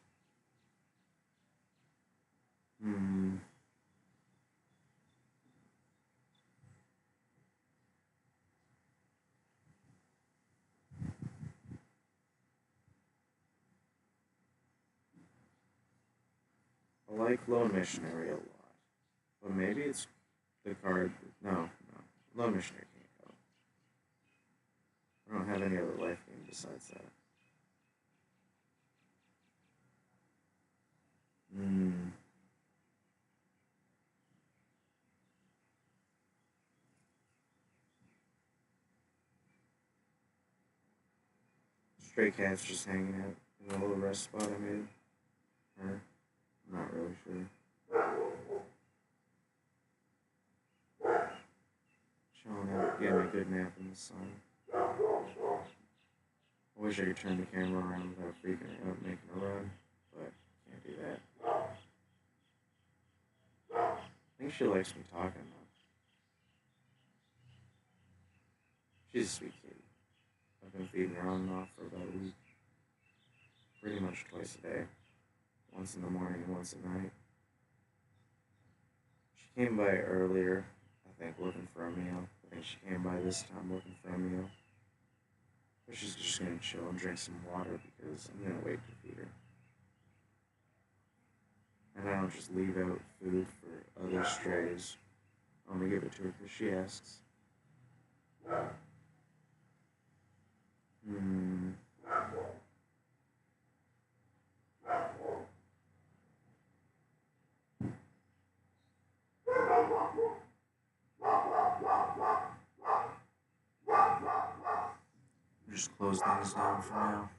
I like Lone Missionary a lot, but maybe it's the card. No, Lone Missionary can't go. I don't have any other life game besides that. Stray Cat's just hanging out in the little rest spot I made. Her. I'm not really sure. Chilling out, getting a good nap in the sun. I wish I could turn the camera around without freaking out making a run, but can't do that. I think she likes me talking though. She's a sweet kitty. I've been feeding her on and off for about a week. Pretty much twice a day. Once in the morning and once at night. came by earlier, I think, looking for a meal. I think she came by this time looking for a meal. But she's just gonna chill and drink some water because I'm gonna wait to feed her. And I don't just leave out food for other strays. I'm gonna give it to her because she asks. Hmm. Just close things down for now.